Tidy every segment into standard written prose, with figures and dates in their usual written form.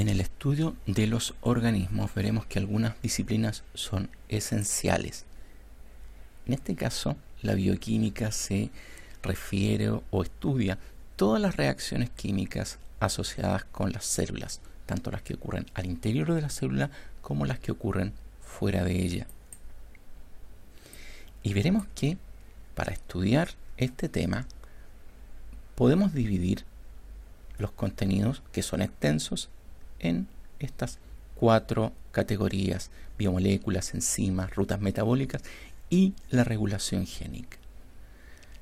En el estudio de los organismos veremos que algunas disciplinas son esenciales. En este caso, la bioquímica se refiere o estudia todas las reacciones químicas asociadas con las células, tanto las que ocurren al interior de la célula como las que ocurren fuera de ella. Y veremos que para estudiar este tema podemos dividir los contenidos, que son extensos, en estas 4 categorías: biomoléculas, enzimas, rutas metabólicas y la regulación génica.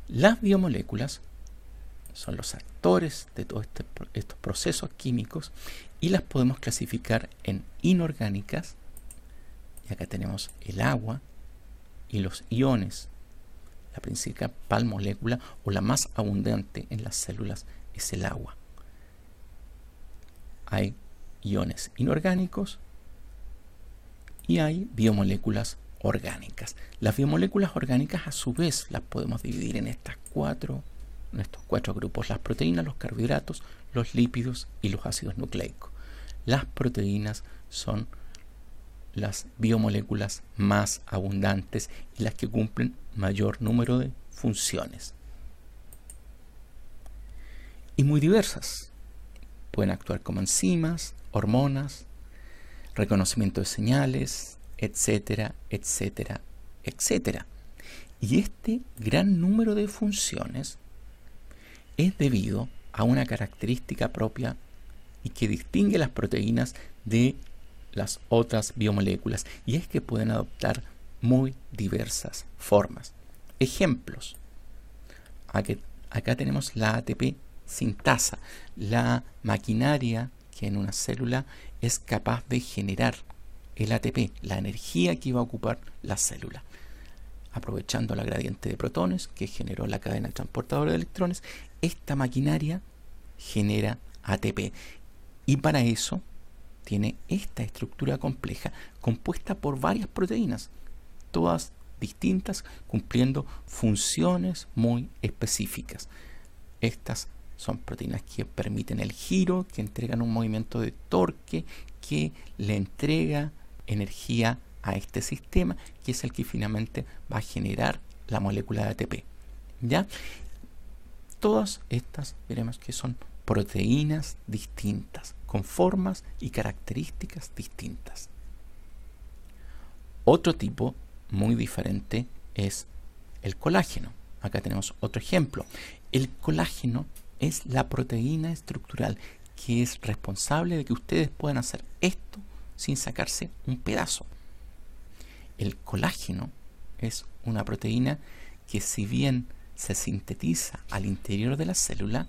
Las biomoléculas son los actores de todos estos procesos químicos y las podemos clasificar en inorgánicas, y acá tenemos el agua y los iones. La principal molécula o la más abundante en las células es el agua. Hay iones inorgánicos y hay biomoléculas orgánicas. Las biomoléculas orgánicas, a su vez, las podemos dividir en estos 4 grupos: las proteínas, los carbohidratos, los lípidos y los ácidos nucleicos. Las proteínas son las biomoléculas más abundantes y las que cumplen mayor número de funciones. Y muy diversas. Pueden actuar como enzimas, hormonas, reconocimiento de señales, etcétera, etcétera, etcétera. Y este gran número de funciones es debido a una característica propia y que distingue las proteínas de las otras biomoléculas, y es que pueden adoptar muy diversas formas. Ejemplos: acá tenemos la ATP sintasa, la maquinaria que en una célula es capaz de generar el ATP, la energía que iba a ocupar la célula. Aprovechando la gradiente de protones que generó la cadena transportadora de electrones, esta maquinaria genera ATP, y para eso tiene esta estructura compleja compuesta por varias proteínas, todas distintas, cumpliendo funciones muy específicas. Estas son proteínas que permiten el giro, que entregan un movimiento de torque, que le entrega energía a este sistema, que es el que finalmente va a generar la molécula de ATP. ¿Ya? Todas estas veremos que son proteínas distintas, con formas y características distintas. Otro tipo muy diferente es el colágeno. Acá tenemos otro ejemplo. El colágeno es la proteína estructural que es responsable de que ustedes puedan hacer esto sin sacarse un pedazo. El colágeno es una proteína que, si bien se sintetiza al interior de la célula,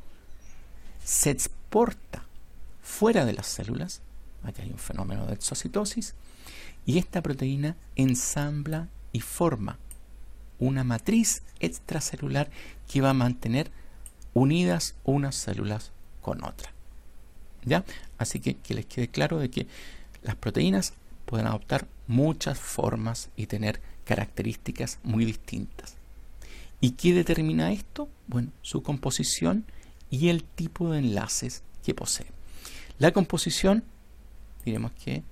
se exporta fuera de las células. Aquí hay un fenómeno de exocitosis, y esta proteína ensambla y forma una matriz extracelular que va a mantener unidas unas células con otras. ¿Ya? Así que les quede claro de que las proteínas pueden adoptar muchas formas y tener características muy distintas. ¿Y qué determina esto? Bueno, su composición y el tipo de enlaces que posee. La composición, diremos que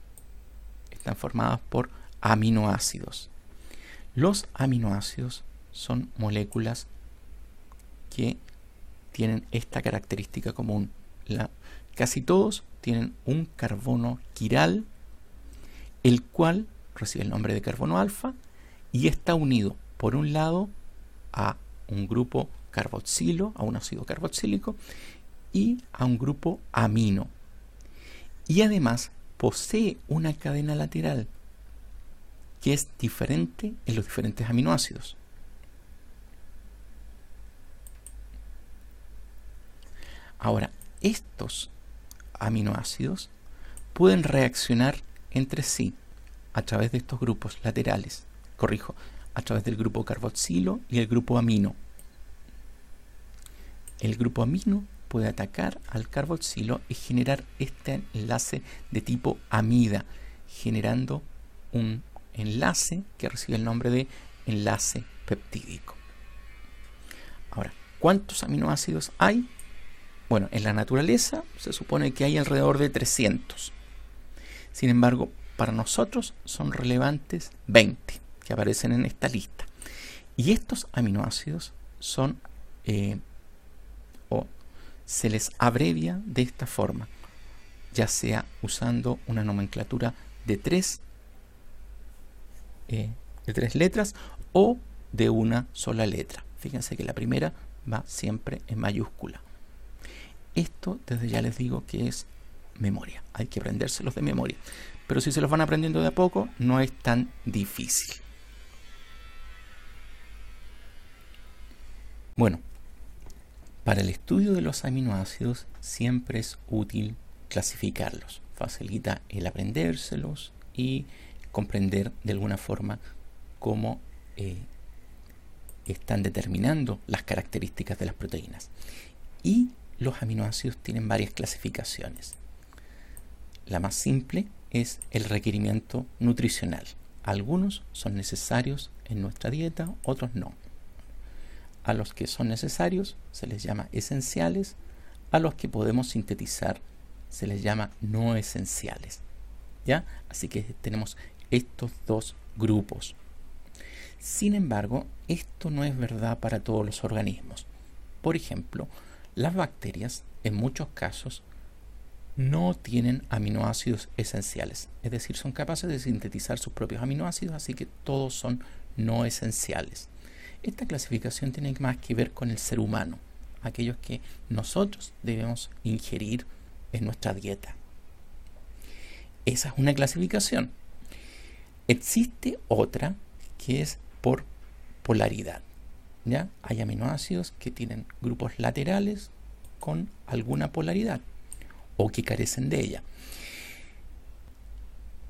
están formadas por aminoácidos. Los aminoácidos son moléculas que tienen esta característica común. Casi todos tienen un carbono quiral, el cual recibe el nombre de carbono alfa y está unido, por un lado, a un grupo carboxilo, a un ácido carboxílico, y a un grupo amino. Y además posee una cadena lateral que es diferente en los diferentes aminoácidos. Ahora, estos aminoácidos pueden reaccionar entre sí a través de estos grupos laterales. A través del grupo carboxilo y el grupo amino. El grupo amino puede atacar al carboxilo y generar este enlace de tipo amida, generando un enlace que recibe el nombre de enlace peptídico. Ahora, ¿cuántos aminoácidos hay? Bueno, en la naturaleza se supone que hay alrededor de 300. Sin embargo, para nosotros son relevantes 20 que aparecen en esta lista. Y estos aminoácidos son, o se les abrevia de esta forma, ya sea usando una nomenclatura de tres letras o de una sola letra. Fíjense que la primera va siempre en mayúscula. Esto, desde ya les digo que es memoria. Hay que aprendérselos de memoria. Pero si se los van aprendiendo de a poco, no es tan difícil. Bueno, para el estudio de los aminoácidos siempre es útil clasificarlos. Facilita el aprendérselos y comprender de alguna forma cómo están determinando las características de las proteínas. Y los aminoácidos tienen varias clasificaciones. La más simple es el requerimiento nutricional. Algunos son necesarios en nuestra dieta, otros no. A los que son necesarios se les llama esenciales, a los que podemos sintetizar se les llama no esenciales. ¿Ya? Así que tenemos estos dos grupos. Sin embargo, esto no es verdad para todos los organismos. Por ejemplo, las bacterias, en muchos casos, no tienen aminoácidos esenciales. Es decir, son capaces de sintetizar sus propios aminoácidos, así que todos son no esenciales. Esta clasificación tiene más que ver con el ser humano, aquellos que nosotros debemos ingerir en nuestra dieta. Esa es una clasificación. Existe otra que es por polaridad. ¿Ya? Hay aminoácidos que tienen grupos laterales con alguna polaridad o que carecen de ella.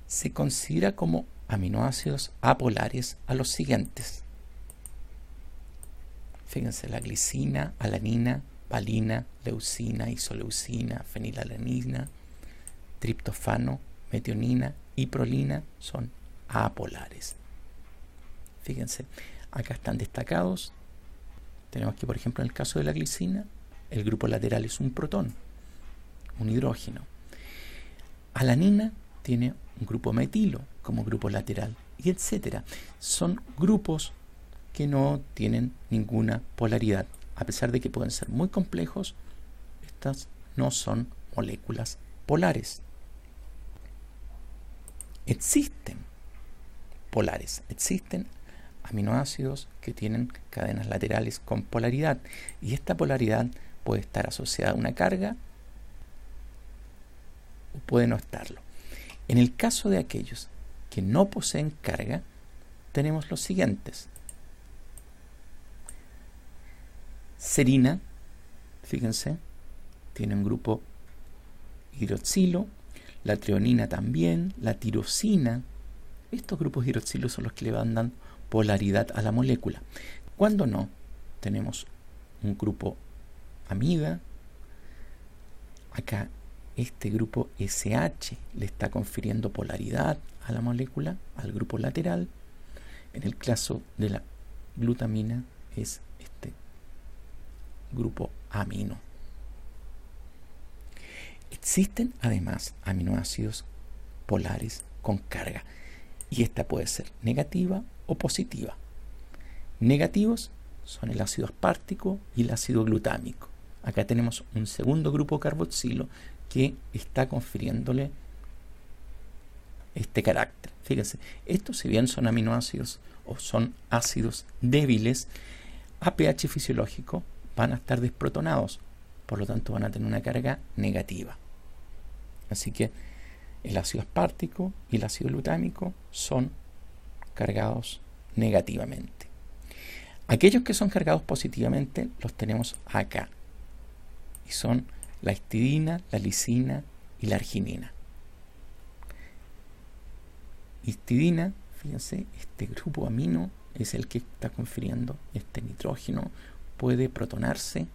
Se considera como aminoácidos apolares a los siguientes. Fíjense, la glicina, alanina, valina, leucina, isoleucina, fenilalanina, triptofano, metionina y prolina son apolares. Fíjense, acá están destacados. Tenemos que, por ejemplo, en el caso de la glicina, el grupo lateral es un protón, un hidrógeno. Alanina tiene un grupo metilo como grupo lateral, y etcétera. Son grupos que no tienen ninguna polaridad. A pesar de que pueden ser muy complejos, estas no son moléculas polares. Existen polares, existen aminoácidos que tienen cadenas laterales con polaridad, y esta polaridad puede estar asociada a una carga o puede no estarlo. En el caso de aquellos que no poseen carga, tenemos los siguientes. Serina, fíjense, tiene un grupo hidroxilo, la treonina también, la tirosina. Estos grupos hidroxilos son los que le van dando polaridad a la molécula. Cuando no, tenemos un grupo amida. Acá este grupo SH le está confiriendo polaridad a la molécula, al grupo lateral. En el caso de la glutamina es este grupo amino. Existen además aminoácidos polares con carga, y esta puede ser negativa o positiva. Negativos son el ácido aspartico y el ácido glutámico. Acá tenemos un segundo grupo carboxilo que está confiriéndole este carácter. Fíjense, estos, si bien son aminoácidos o son ácidos débiles, a pH fisiológico van a estar desprotonados, por lo tanto van a tener una carga negativa. Así que el ácido aspartico y el ácido glutámico son cargados negativamente. Aquellos que son cargados positivamente los tenemos acá, y son la histidina, la lisina y la arginina. Histidina, fíjense, este grupo amino es el que está confiriendo este nitrógeno, puede protonarse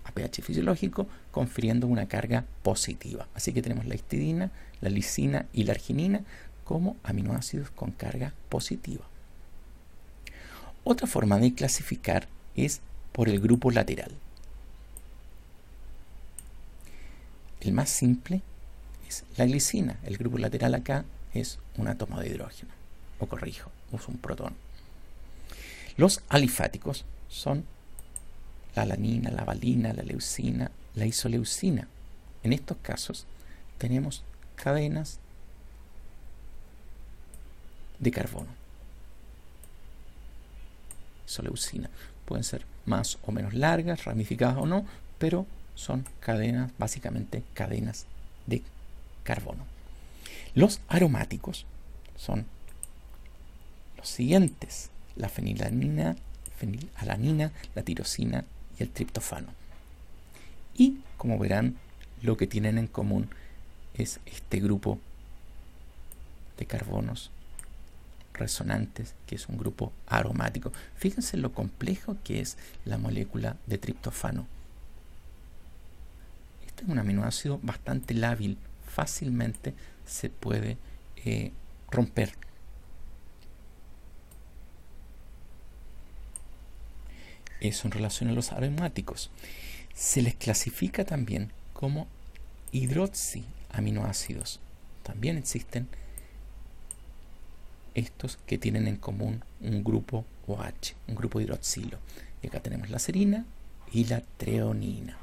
a pH fisiológico confiriendo una carga positiva. Así que tenemos la histidina, la lisina y la arginina como aminoácidos con carga positiva. Otra forma de clasificar es por el grupo lateral. El más simple es la glicina. El grupo lateral acá es un átomo de hidrógeno. O corrijo, es un protón. Los alifáticos son la alanina, la valina, la leucina, la isoleucina. En estos casos tenemos cadenas de carbono. Isoleucina. Pueden ser más o menos largas, ramificadas o no, pero son cadenas, básicamente cadenas de carbono. Los aromáticos son los siguientes: la fenilalanina, la tirosina y el triptofano. Y como verán, lo que tienen en común es este grupo de carbonos resonantes, que es un grupo aromático. Fíjense lo complejo que es la molécula de triptofano. Este es un aminoácido bastante lábil, fácilmente se puede romper. Eso en relación a los aromáticos. Se les clasifica también como hidroxiaminoácidos. También existen estos que tienen en común un grupo OH, un grupo hidroxilo. Y acá tenemos la serina y la treonina.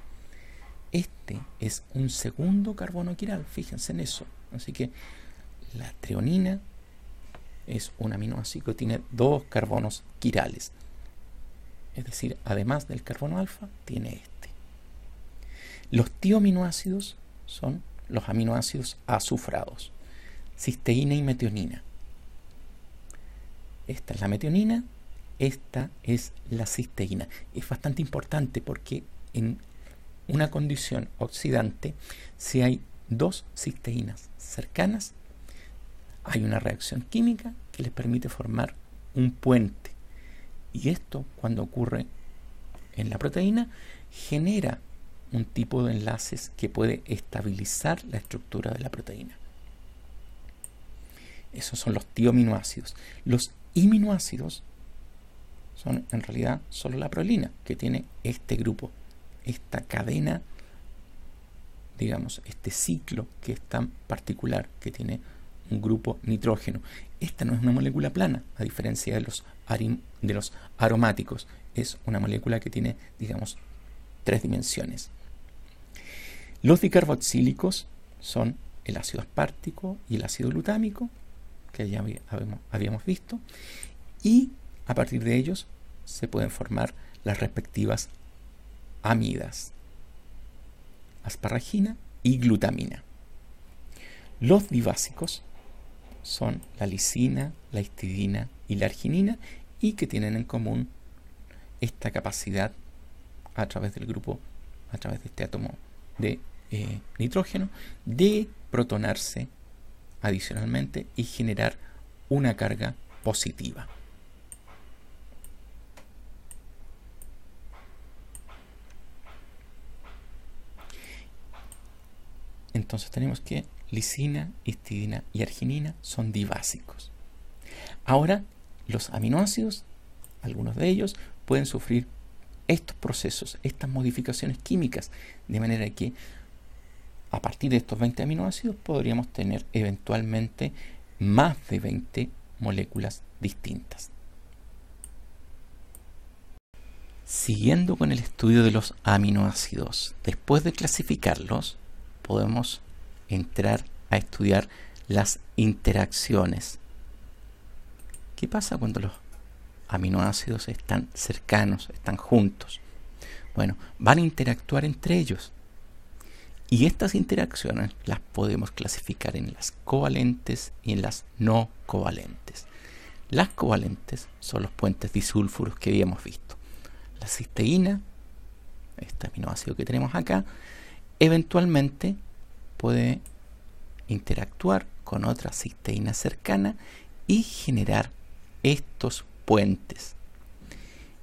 Este es un segundo carbono quiral, fíjense en eso. Así que la treonina es un aminoácido que tiene 2 carbonos quirales. Es decir, además del carbono alfa, tiene este. Los tioaminoácidos son los aminoácidos azufrados, cisteína y metionina. Esta es la metionina, esta es la cisteína. Es bastante importante porque en una condición oxidante, si hay 2 cisteínas cercanas, hay una reacción química que les permite formar un puente. Y esto, cuando ocurre en la proteína, genera un tipo de enlaces que puede estabilizar la estructura de la proteína. Esos son los tioaminoácidos. Los iminoácidos son en realidad solo la prolina, que tiene este grupo, esta cadena, digamos, este ciclo que es tan particular, que tiene un grupo nitrógeno. Esta no es una molécula plana, a diferencia de los aromáticos. Es una molécula que tiene, digamos, 3 dimensiones. Los dicarboxílicos son el ácido aspartico y el ácido glutámico, que ya habíamos visto, y a partir de ellos se pueden formar las respectivas amidas, asparagina y glutamina. Los dibásicos son la lisina, la histidina y la arginina, y que tienen en común esta capacidad a través del grupo, a través de este átomo de nitrógeno, de protonarse adicionalmente y generar una carga positiva. Entonces tenemos que lisina, histidina y arginina son dibásicos. Ahora, los aminoácidos, algunos de ellos, pueden sufrir estos procesos, estas modificaciones químicas, de manera que a partir de estos 20 aminoácidos podríamos tener eventualmente más de 20 moléculas distintas. Siguiendo con el estudio de los aminoácidos, después de clasificarlos, podemos entrar a estudiar las interacciones. ¿Qué pasa cuando los aminoácidos están cercanos, están juntos? Bueno, van a interactuar entre ellos. Y estas interacciones las podemos clasificar en las covalentes y en las no covalentes. Las covalentes son los puentes disulfuros que habíamos visto. La cisteína, este aminoácido que tenemos acá, eventualmente puede interactuar con otra cisteína cercana y generar estos puentes.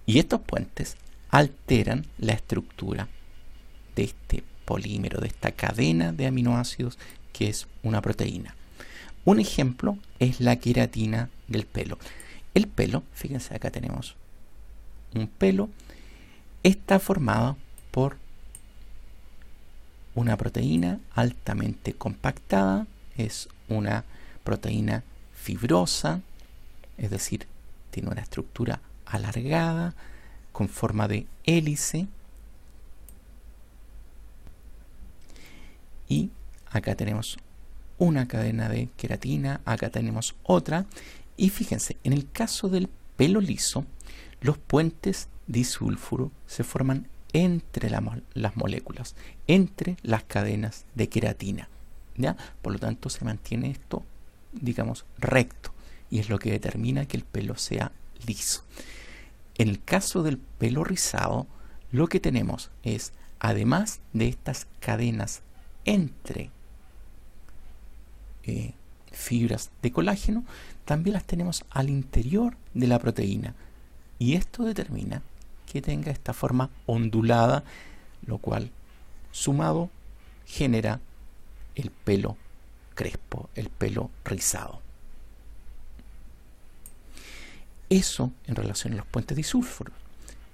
Y estos puentes alteran la estructura de este polímero, de esta cadena de aminoácidos que es una proteína. Un ejemplo es la queratina del pelo. El pelo, fíjense, acá tenemos un pelo, está formado por una proteína altamente compactada, es una proteína fibrosa, es decir, tiene una estructura alargada con forma de hélice. Y acá tenemos una cadena de queratina, acá tenemos otra. Y fíjense, en el caso del pelo liso, los puentes disulfuro se forman entre las moléculas, entre las cadenas de queratina, ¿ya? Por lo tanto, se mantiene esto, digamos, recto, y es lo que determina que el pelo sea liso. En el caso del pelo rizado, lo que tenemos es, además de estas cadenas entre fibras de colágeno, también las tenemos al interior de la proteína, y esto determina que tenga esta forma ondulada, lo cual sumado genera el pelo crespo, el pelo rizado. Eso en relación a los puentes disulfuros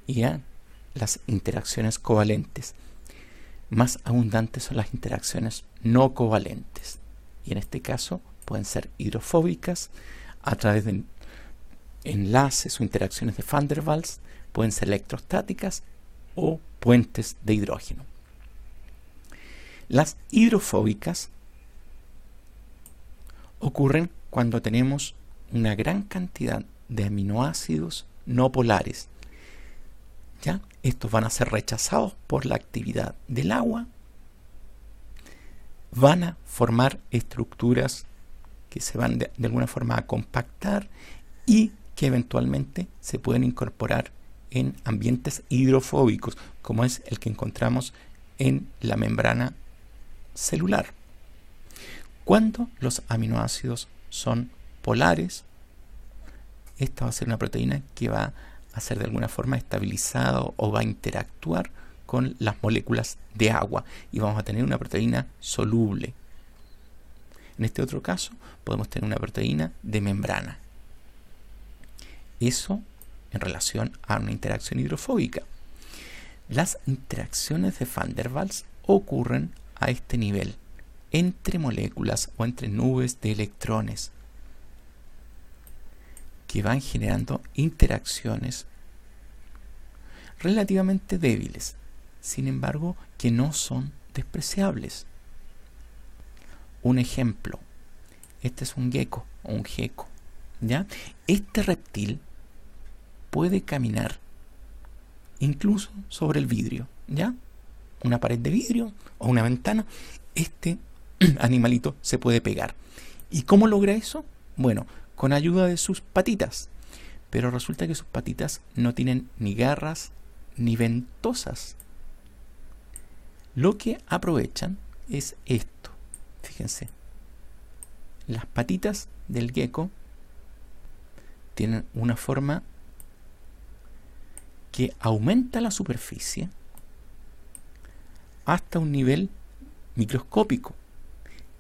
y a las interacciones covalentes. Más abundantes son las interacciones no covalentes, y en este caso pueden ser hidrofóbicas a través de enlaces o interacciones de Van der Waals, pueden ser electrostáticas o puentes de hidrógeno. Las hidrofóbicas ocurren cuando tenemos una gran cantidad de aminoácidos no polares. ¿Ya? Estos van a ser rechazados por la actividad del agua, van a formar estructuras que se van de alguna forma a compactar y que eventualmente se pueden incorporar en ambientes hidrofóbicos, como es el que encontramos en la membrana celular. Cuando los aminoácidos son polares, esta va a ser una proteína que va a ser de alguna forma estabilizada o va a interactuar con las moléculas de agua y vamos a tener una proteína soluble. En este otro caso podemos tener una proteína de membrana. Eso en relación a una interacción hidrofóbica. Las interacciones de Van der Waals ocurren a este nivel, entre moléculas o entre nubes de electrones, que van generando interacciones relativamente débiles, sin embargo, que no son despreciables. Un ejemplo, este es un gecko o un gecko, ¿ya? Este reptil puede caminar incluso sobre el vidrio, ¿ya? Una pared de vidrio o una ventana, este animalito se puede pegar. ¿Y cómo logra eso? Bueno, con ayuda de sus patitas. Pero resulta que sus patitas no tienen ni garras ni ventosas. Lo que aprovechan es esto. Fíjense. Las patitas del gecko tienen una forma que aumenta la superficie hasta un nivel microscópico.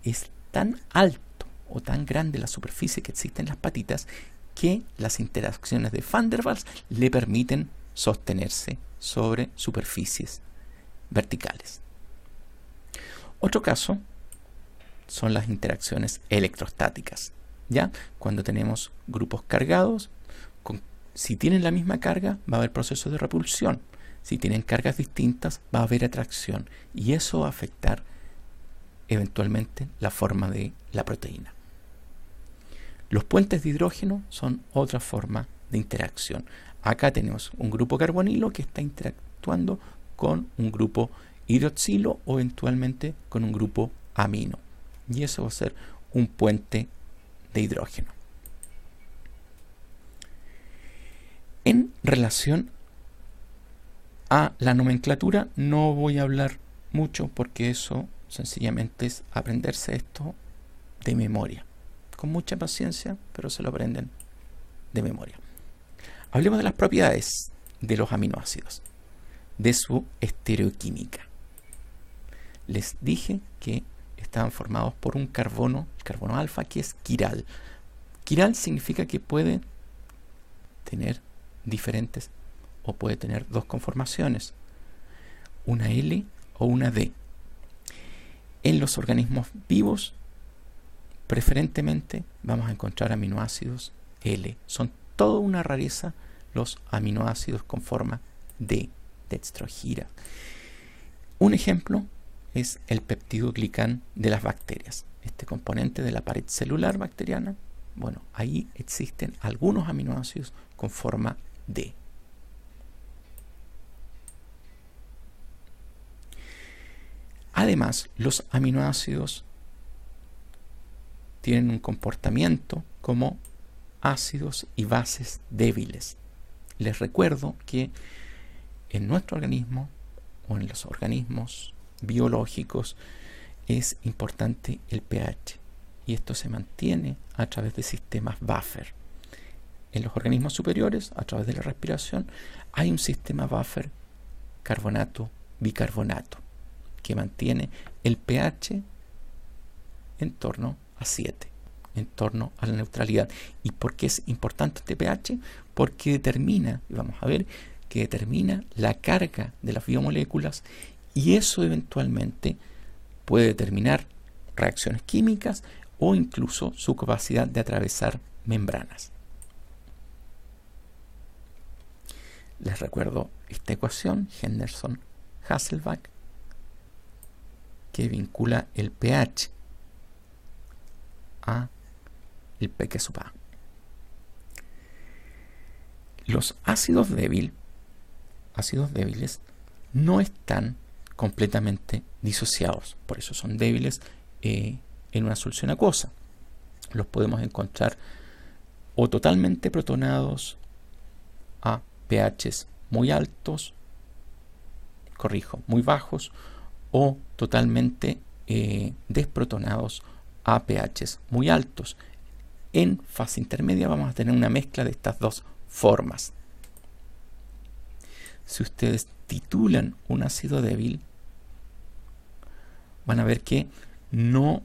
Es tan alto o tan grande la superficie que existe en las patitas que las interacciones de Van der Waals le permiten sostenerse sobre superficies verticales. Otro caso son las interacciones electrostáticas, ¿ya? Cuando tenemos grupos cargados, si tienen la misma carga va a haber procesos de repulsión, si tienen cargas distintas va a haber atracción y eso va a afectar eventualmente la forma de la proteína. Los puentes de hidrógeno son otra forma de interacción. Acá tenemos un grupo carbonilo que está interactuando con un grupo hidroxilo o eventualmente con un grupo amino. Y eso va a ser un puente de hidrógeno. En relación a la nomenclatura no voy a hablar mucho porque eso sencillamente es aprenderse esto de memoria. Con mucha paciencia, pero se lo aprenden de memoria. Hablemos de las propiedades de los aminoácidos, de su estereoquímica. Les dije que estaban formados por un carbono, el carbono alfa, que es quiral. Quiral significa que puede tener diferentes o puede tener dos conformaciones, una L o una D. En los organismos vivos, preferentemente vamos a encontrar aminoácidos L. Son toda una rareza los aminoácidos con forma de dextrogira. Un ejemplo es el peptidoglicán de las bacterias. Este componente de la pared celular bacteriana, bueno, ahí existen algunos aminoácidos con forma D. Además, los aminoácidos tienen un comportamiento como ácidos y bases débiles. Les recuerdo que en nuestro organismo o en los organismos biológicos es importante el pH y esto se mantiene a través de sistemas buffer. En los organismos superiores, a través de la respiración, hay un sistema buffer carbonato-bicarbonato que mantiene el pH en torno a 7, en torno a la neutralidad. ¿Y por qué es importante este pH? Porque determina, y vamos a ver, que determina la carga de las biomoléculas y eso eventualmente puede determinar reacciones químicas o incluso su capacidad de atravesar membranas. Les recuerdo esta ecuación Henderson-Hasselbalch que vincula el pH a el pK sub A. Los ácidos débiles no están completamente disociados, por eso son débiles en una solución acuosa. Los podemos encontrar o totalmente protonados a pHs muy altos, muy bajos, o totalmente desprotonados a pHs muy altos. En fase intermedia vamos a tener una mezcla de estas dos formas. Si ustedes titulan un ácido débil, van a ver que no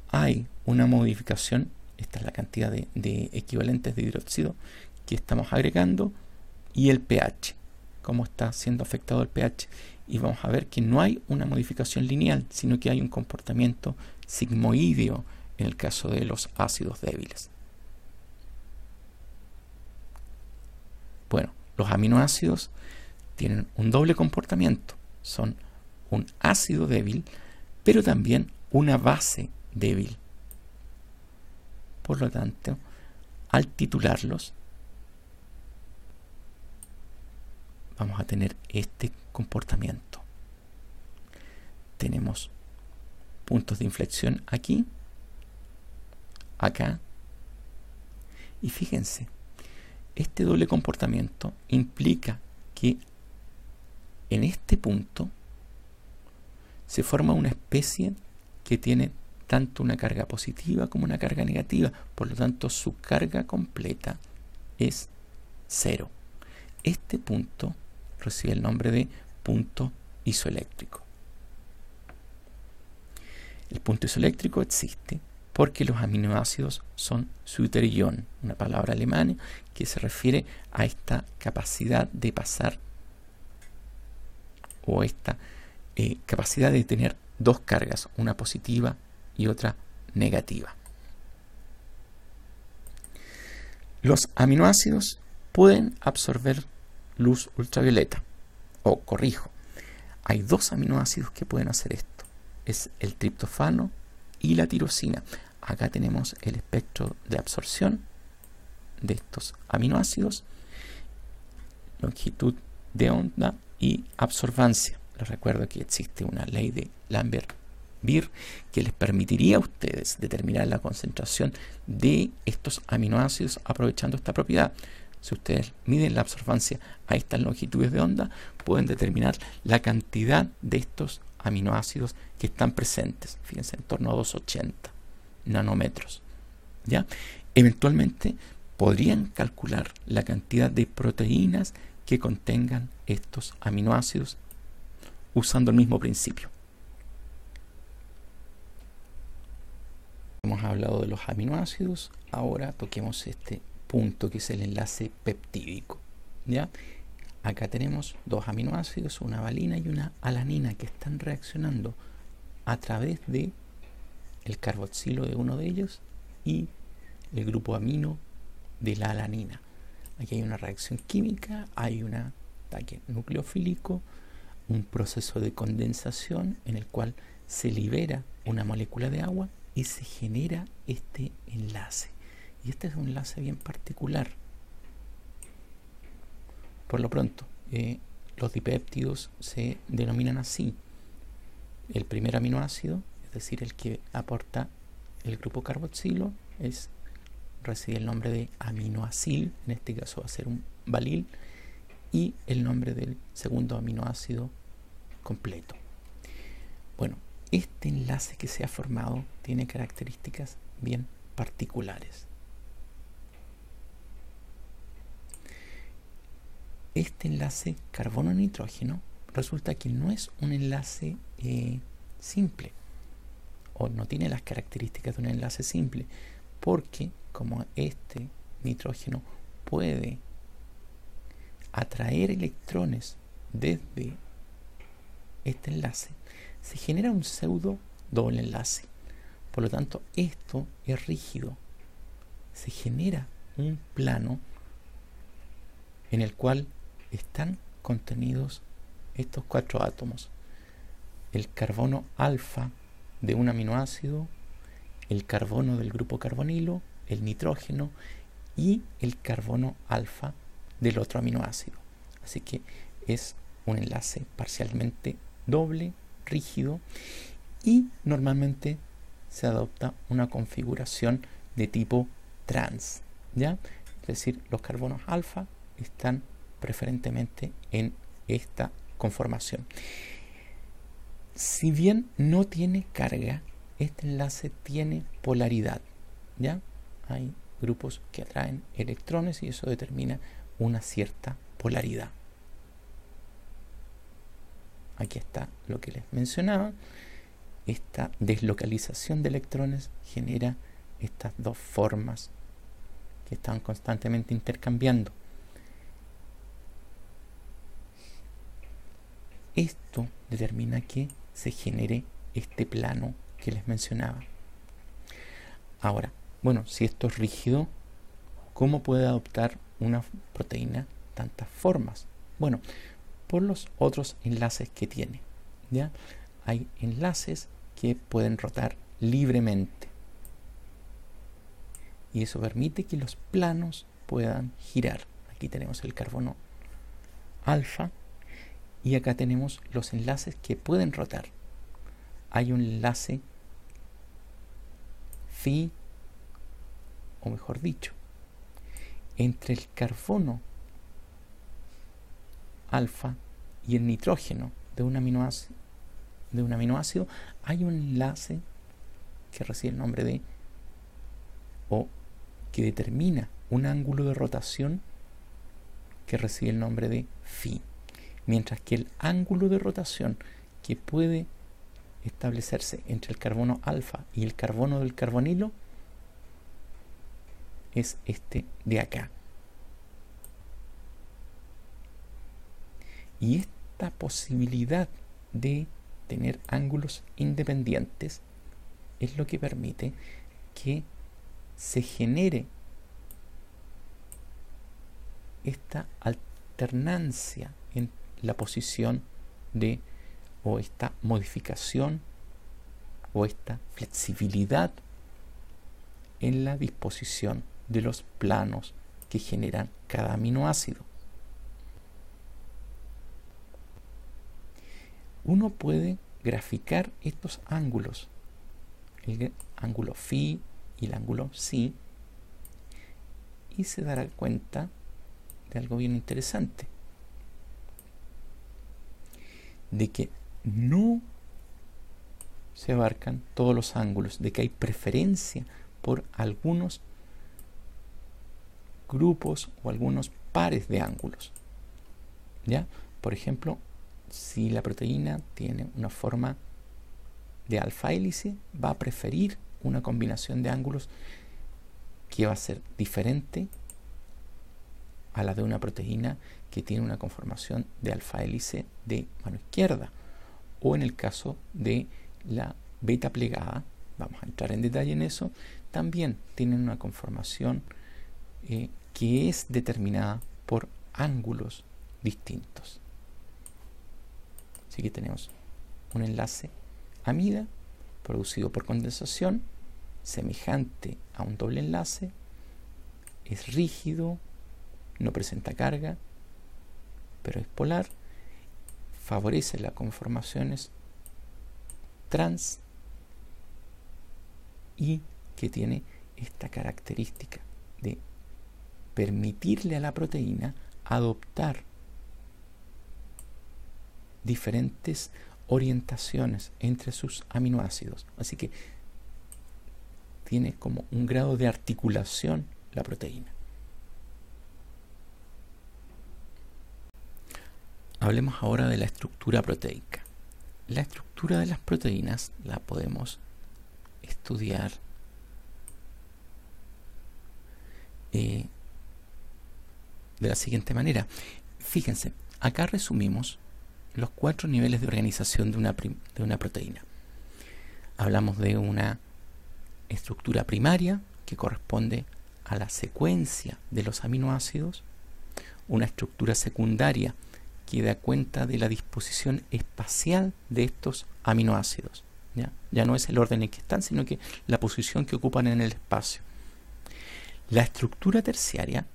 hay una modificación. Esta es la cantidad de equivalentes de hidróxido que estamos agregando y el pH, cómo está siendo afectado el pH. Y vamos a ver que no hay una modificación lineal, sino que hay un comportamiento sigmoideo en el caso de los ácidos débiles. Bueno, los aminoácidos tienen un doble comportamiento. Son un ácido débil, pero también una base débil. Por lo tanto, al titularlos, vamos a tener este comportamiento. Tenemos puntos de inflexión aquí, acá, y fíjense, este doble comportamiento implica que en este punto se forma una especie que tiene tanto una carga positiva como una carga negativa, por lo tanto su carga completa es 0. Este punto recibe el nombre de punto isoeléctrico. El punto isoeléctrico existe porque los aminoácidos son Suiterion, una palabra alemana que se refiere a esta capacidad de pasar o esta capacidad de tener dos cargas, una positiva y otra negativa. Los aminoácidos pueden absorber luz ultravioleta, hay dos aminoácidos que pueden hacer esto, es el triptofano y la tirosina. Acá tenemos el espectro de absorción de estos aminoácidos, longitud de onda y absorbancia. Les recuerdo que existe una ley de Lambert-Beer que les permitiría a ustedes determinar la concentración de estos aminoácidos aprovechando esta propiedad. Si ustedes miden la absorbancia a estas longitudes de onda, pueden determinar la cantidad de estos aminoácidos que están presentes. Fíjense, en torno a 280 nanómetros. ¿Ya? Eventualmente podrían calcular la cantidad de proteínas que contengan estos aminoácidos usando el mismo principio. Hemos hablado de los aminoácidos, ahora toquemos este punto que es el enlace peptídico. ¿Ya? Acá tenemos dos aminoácidos, una valina y una alanina, que están reaccionando a través de el carboxilo de uno de ellos y el grupo amino de la alanina. Aquí hay una reacción química, hay un ataque nucleofílico, un proceso de condensación en el cual se libera una molécula de agua y se genera este enlace. Y este es un enlace bien particular. Por lo pronto, los dipéptidos se denominan así. El primer aminoácido, es decir, el que aporta el grupo carboxilo, recibe el nombre de aminoacil, en este caso va a ser un valil, y el nombre del segundo aminoácido completo. Bueno, este enlace que se ha formado tiene características bien particulares. Este enlace carbono-nitrógeno resulta que no es un enlace simple, o no tiene las características de un enlace simple, porque como este nitrógeno puede atraer electrones desde este enlace, se genera un pseudo doble enlace. Por lo tanto, esto es rígido. Se genera un plano en el cual están contenidos estos 4 átomos: el carbono alfa de un aminoácido, el carbono del grupo carbonilo, el nitrógeno y el carbono alfa del otro aminoácido. Así que es un enlace parcialmente doble, rígido, y normalmente se adopta una configuración de tipo trans, ¿ya? Es decir, los carbonos alfa están preferentemente en esta conformación. Si bien no tiene carga, este enlace tiene polaridad, ¿ya? Hay grupos que atraen electrones y eso determina una cierta polaridad. Aquí está lo que les mencionaba. Esta deslocalización de electrones genera estas dos formas que están constantemente intercambiando. Esto determina que se genere este plano que les mencionaba. Ahora, bueno, si esto es rígido, ¿cómo puede adoptar una proteína tantas formas? Bueno, por los otros enlaces que tiene, ¿ya? Hay enlaces que pueden rotar libremente y eso permite que los planos puedan girar. Aquí tenemos el carbono alfa y acá tenemos los enlaces que pueden rotar. Hay un enlace phi, o mejor dicho, entre el carbono alfa y el nitrógeno de un aminoácido, hay un enlace que recibe el nombre de, o que determina un ángulo de rotación que recibe el nombre de phi, mientras que el ángulo de rotación que puede establecerse entre el carbono alfa y el carbono del carbonilo es este de acá. Y esta posibilidad de tener ángulos independientes es lo que permite que se genere esta alternancia en la posición de, o esta modificación o esta flexibilidad en la disposición de los planos que generan cada aminoácido. Uno puede graficar estos ángulos, el ángulo phi y el ángulo psi, y se dará cuenta de algo bien interesante, de que no se abarcan todos los ángulos, de que hay preferencia por algunos grupos o algunos pares de ángulos, ¿ya? Por ejemplo, si la proteína tiene una forma de alfa hélice, va a preferir una combinación de ángulos que va a ser diferente a la de una proteína que tiene una conformación de alfa hélice de mano izquierda, o en el caso de la beta plegada, vamos a entrar en detalle en eso, también tienen una conformación que es determinada por ángulos distintos. Así que tenemos un enlace amida producido por condensación, semejante a un doble enlace, es rígido, no presenta carga, pero es polar, favorece las conformaciones trans y que tiene esta característica de permitirle a la proteína adoptar diferentes orientaciones entre sus aminoácidos. Así que tiene como un grado de articulación la proteína. Hablemos ahora de la estructura proteica. La estructura de las proteínas la podemos estudiar de la siguiente manera. Fíjense, acá resumimos los 4 niveles de organización de una proteína. Hablamos de una estructura primaria que corresponde a la secuencia de los aminoácidos, una estructura secundaria que da cuenta de la disposición espacial de estos aminoácidos. Ya no es el orden en que están, sino que la posición que ocupan en el espacio. La estructura terciaria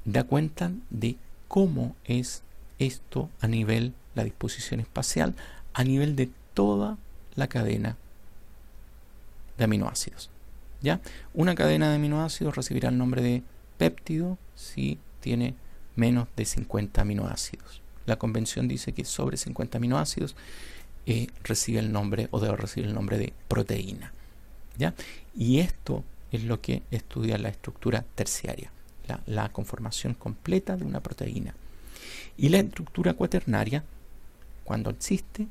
da cuenta de cómo es esto a nivel, la disposición espacial, a nivel de toda la cadena de aminoácidos. ¿Ya? Una cadena de aminoácidos recibirá el nombre de péptido si tiene menos de 50 aminoácidos. La convención dice que sobre 50 aminoácidos recibe el nombre o debe recibir el nombre de proteína. ¿Ya? Y esto es lo que estudia la estructura terciaria, la conformación completa de una proteína. Y la estructura cuaternaria, cuando existe,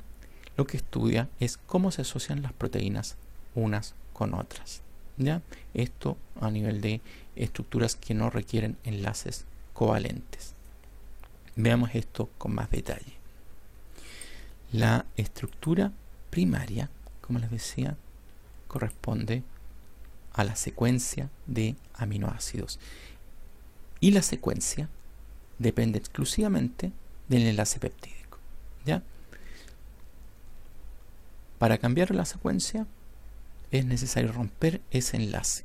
lo que estudia es cómo se asocian las proteínas unas con otras. ¿Ya? Esto a nivel de estructuras que no requieren enlaces covalentes. Veamos esto con más detalle. La estructura primaria, como les decía, corresponde a la secuencia de aminoácidos. Y la secuencia depende exclusivamente del enlace peptídico. ¿Ya? Para cambiar la secuencia es necesario romper ese enlace.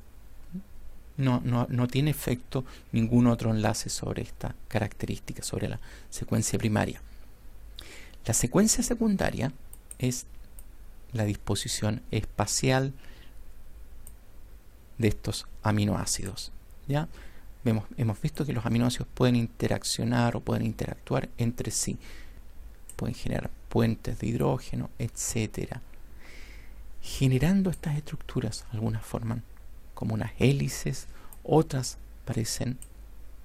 No tiene efecto ningún otro enlace sobre esta característica, sobre la secuencia primaria. La secuencia secundaria es la disposición espacial de estos aminoácidos. ¿Ya? Hemos visto que los aminoácidos pueden interaccionar o pueden interactuar entre sí. Pueden generar puentes de hidrógeno, etc. Generando estas estructuras, algunas forman como unas hélices, otras parecen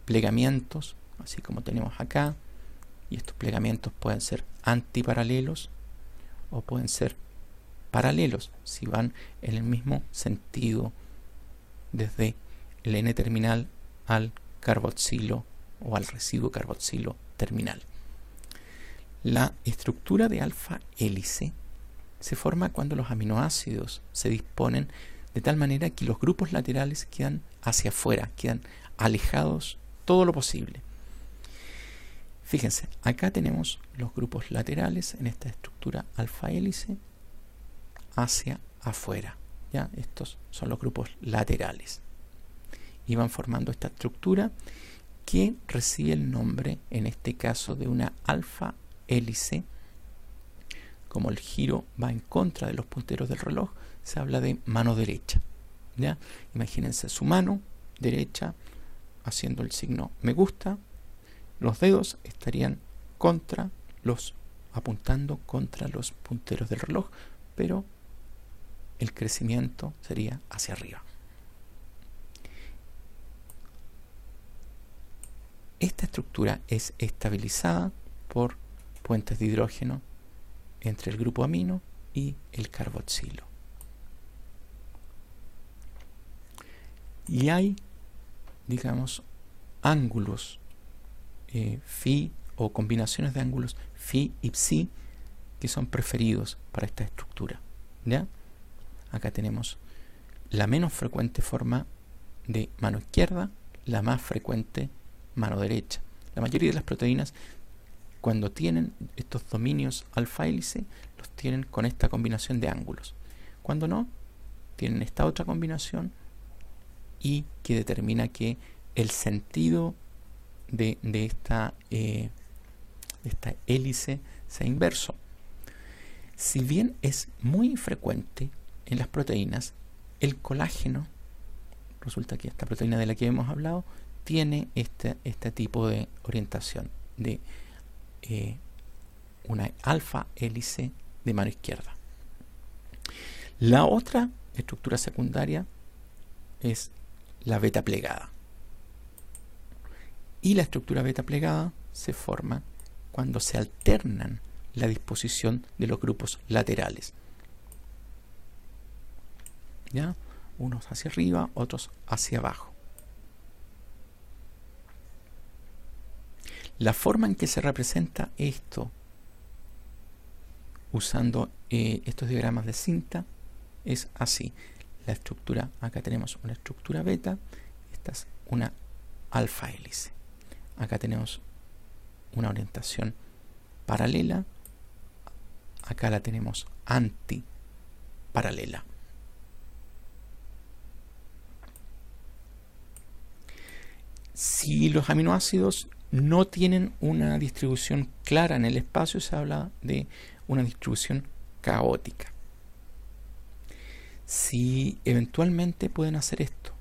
plegamientos, así como tenemos acá, y estos plegamientos pueden ser antiparalelos o pueden ser paralelos, si van en el mismo sentido desde el N-terminal al carboxilo o al residuo carboxilo terminal. La estructura de alfa hélice se forma cuando los aminoácidos se disponen de tal manera que los grupos laterales quedan hacia afuera, quedan alejados todo lo posible. Fíjense, acá tenemos los grupos laterales en esta estructura alfa hélice hacia afuera. ¿Ya? Estos son los grupos laterales. Y van formando esta estructura que recibe el nombre, en este caso, de una alfa hélice. Como el giro va en contra de los punteros del reloj, se habla de mano derecha. ¿Ya? Imagínense su mano derecha haciendo el signo me gusta. Los dedos estarían apuntando contra los punteros del reloj, pero el crecimiento sería hacia arriba. Esta estructura es estabilizada por puentes de hidrógeno entre el grupo amino y el carboxilo. Y hay, digamos, ángulos phi o combinaciones de ángulos phi y psi que son preferidos para esta estructura. ¿Ya? Acá tenemos la menos frecuente forma de mano izquierda, la más frecuente mano derecha. La mayoría de las proteínas, cuando tienen estos dominios alfa hélice, los tienen con esta combinación de ángulos. Cuando no, tienen esta otra combinación y que determina que el sentido de esta hélice sea inverso. Si bien es muy frecuente en las proteínas, el colágeno, resulta que esta proteína de la que hemos hablado, tiene este tipo de orientación de una alfa hélice de mano izquierda. La otra estructura secundaria es la beta plegada. Y la estructura beta plegada se forma cuando se alternan la disposición de los grupos laterales. ¿Ya? Unos hacia arriba, otros hacia abajo. La forma en que se representa esto usando estos diagramas de cinta es así. La estructura, acá tenemos una estructura beta, esta es una alfa hélice. Acá tenemos una orientación paralela, acá la tenemos antiparalela. Si los aminoácidos no tienen una distribución clara en el espacio, se habla de una distribución caótica. Si eventualmente pueden hacer esto,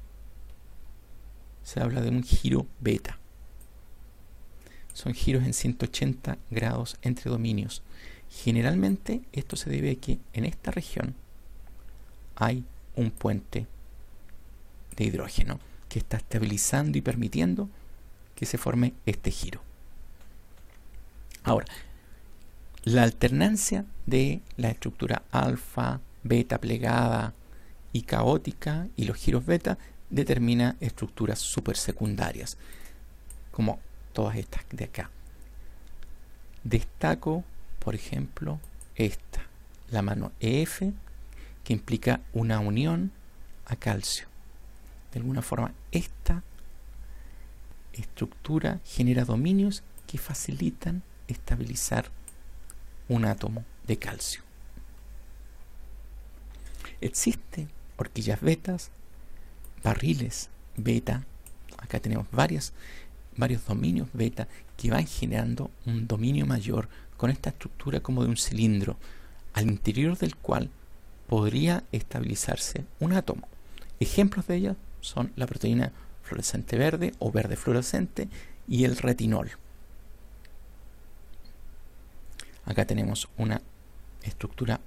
se habla de un giro beta. Son giros en 180 grados entre dominios. Generalmente esto se debe a que en esta región hay un puente de hidrógeno que está estabilizando y permitiendo que se forme este giro. Ahora, la alternancia de la estructura alfa, beta plegada y caótica y los giros beta determina estructuras supersecundarias, como todas estas de acá. Destaco, por ejemplo, esta, la mano EF, que implica una unión a calcio. De alguna forma, esta estructura genera dominios que facilitan estabilizar un átomo de calcio. Existen horquillas betas, barriles beta. Acá tenemos varios dominios beta que van generando un dominio mayor con esta estructura como de un cilindro, al interior del cual podría estabilizarse un átomo. Ejemplos de ellas son la proteína fluorescente verde o verde fluorescente y el retinol. Acá tenemos una estructura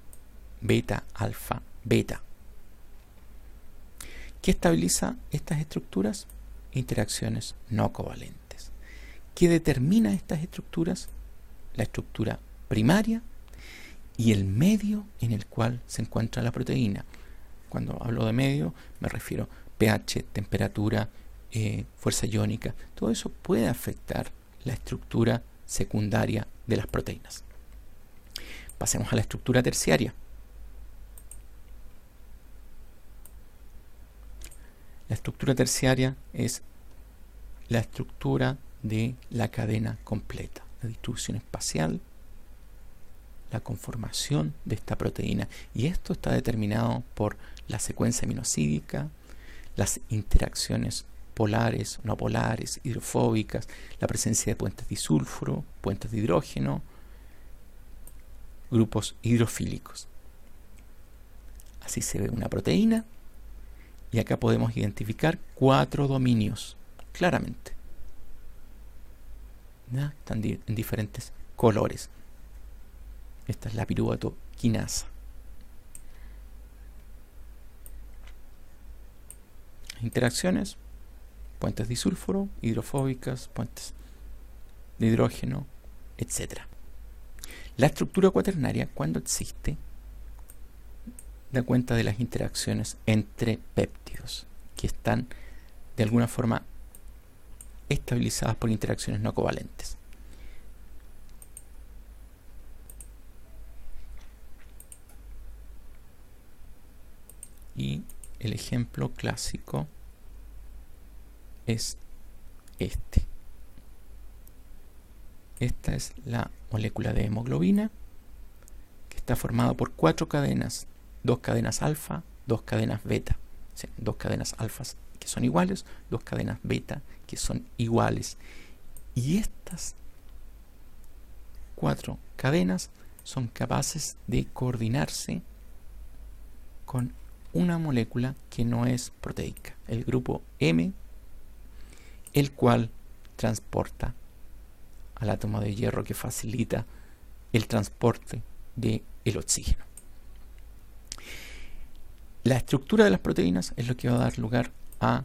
beta, alfa, beta. ¿Qué estabiliza estas estructuras? Interacciones no covalentes. ¿Qué determina estas estructuras? La estructura primaria y el medio en el cual se encuentra la proteína. Cuando hablo de medio me refiero pH, temperatura, fuerza iónica. Todo eso puede afectar la estructura secundaria de las proteínas. Pasemos a la estructura terciaria. La estructura terciaria es la estructura de la cadena completa, la distribución espacial, la conformación de esta proteína, y esto está determinado por la secuencia aminosídica, las interacciones polares, no polares, hidrofóbicas, la presencia de puentes disulfuro, puentes de hidrógeno, grupos hidrofílicos. Así se ve una proteína, y acá podemos identificar 4 dominios claramente. ¿Ya? Están en diferentes colores. Esta es la piruvato quinasa. Interacciones, puentes disulfuro, hidrofóbicas, puentes de hidrógeno, etc. La estructura cuaternaria, cuando existe, da cuenta de las interacciones entre péptidos que están de alguna forma estabilizadas por interacciones no covalentes. Y el ejemplo clásico es este. Esta es la molécula de hemoglobina, que está formada por 4 cadenas, 2 cadenas alfa, 2 cadenas beta. O sea, 2 cadenas alfas que son iguales, 2 cadenas beta que son iguales. Y estas 4 cadenas son capaces de coordinarse con una molécula que no es proteica, el grupo M, el cual transporta al átomo de hierro, que facilita el transporte del oxígeno. La estructura de las proteínas es lo que va a dar lugar a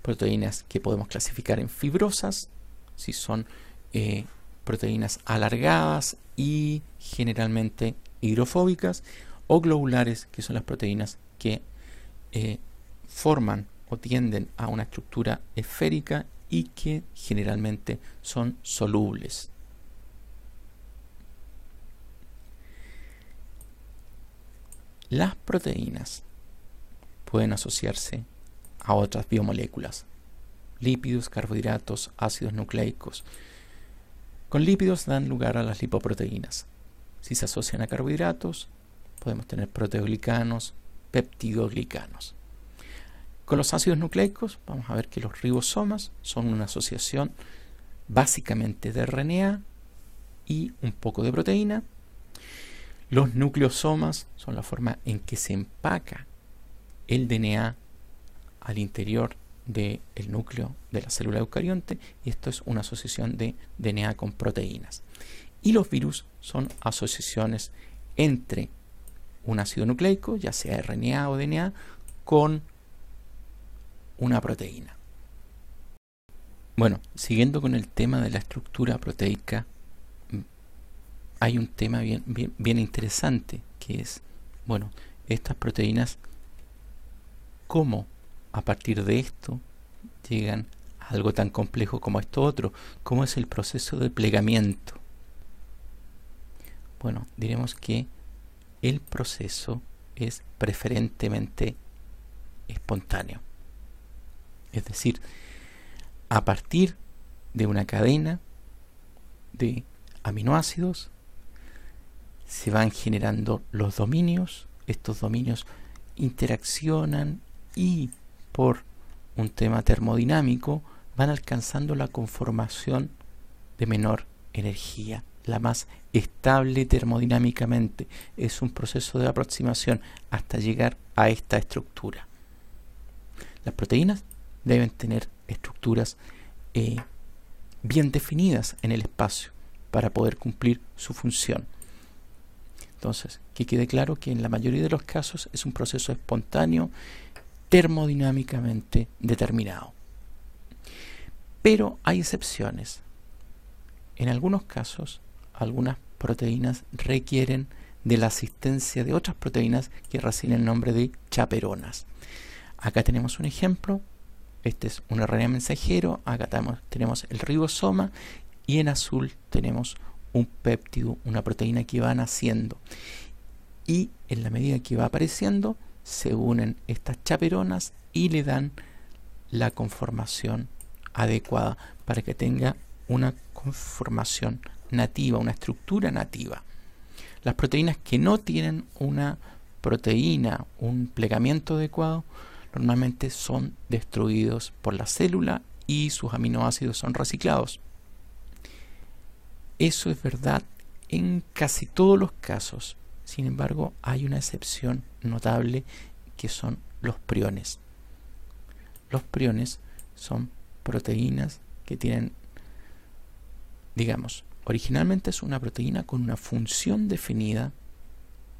proteínas que podemos clasificar en fibrosas, si son proteínas alargadas y generalmente hidrofóbicas, o globulares, que son las proteínas que forman o tienden a una estructura esférica y que generalmente son solubles. Las proteínas pueden asociarse a otras biomoléculas, lípidos, carbohidratos, ácidos nucleicos. Con lípidos dan lugar a las lipoproteínas. Si se asocian a carbohidratos, podemos tener proteoglicanos, peptidoglicanos. Con los ácidos nucleicos vamos a ver que los ribosomas son una asociación básicamente de RNA y un poco de proteína. Los nucleosomas son la forma en que se empaca el DNA al interior del núcleo de la célula eucarionte, y esto es una asociación de DNA con proteínas. Y los virus son asociaciones entre un ácido nucleico, ya sea RNA o DNA, con una proteína. Bueno, siguiendo con el tema de la estructura proteica, hay un tema bien interesante, que es, bueno, estas proteínas, cómo a partir de esto llegan a algo tan complejo como esto otro, cómo es el proceso de plegamiento. Bueno, diremos que el proceso es preferentemente espontáneo. Es decir, a partir de una cadena de aminoácidos se van generando los dominios. Estos dominios interaccionan y por un tema termodinámico van alcanzando la conformación de menor energía, la más estable termodinámicamente. Es un proceso de aproximación hasta llegar a esta estructura. Las proteínas deben tener estructuras bien definidas en el espacio para poder cumplir su función. Entonces, que quede claro que en la mayoría de los casos es un proceso espontáneo, termodinámicamente determinado. Pero hay excepciones. En algunos casos, algunas proteínas requieren de la asistencia de otras proteínas que reciben el nombre de chaperonas. Acá tenemos un ejemplo. Este es un RNA mensajero. Acá tenemos el ribosoma, y en azul tenemos un péptido, una proteína que va naciendo. Y en la medida que va apareciendo, se unen estas chaperonas y le dan la conformación adecuada para que tenga una conformación nativa, una estructura nativa. Las proteínas que no tienen una proteína, un plegamiento adecuado, normalmente son destruidos por la célula y sus aminoácidos son reciclados. Eso es verdad en casi todos los casos. Sin embargo, hay una excepción notable, que son los priones. Los priones son proteínas que tienen, digamos, originalmente es una proteína con una función definida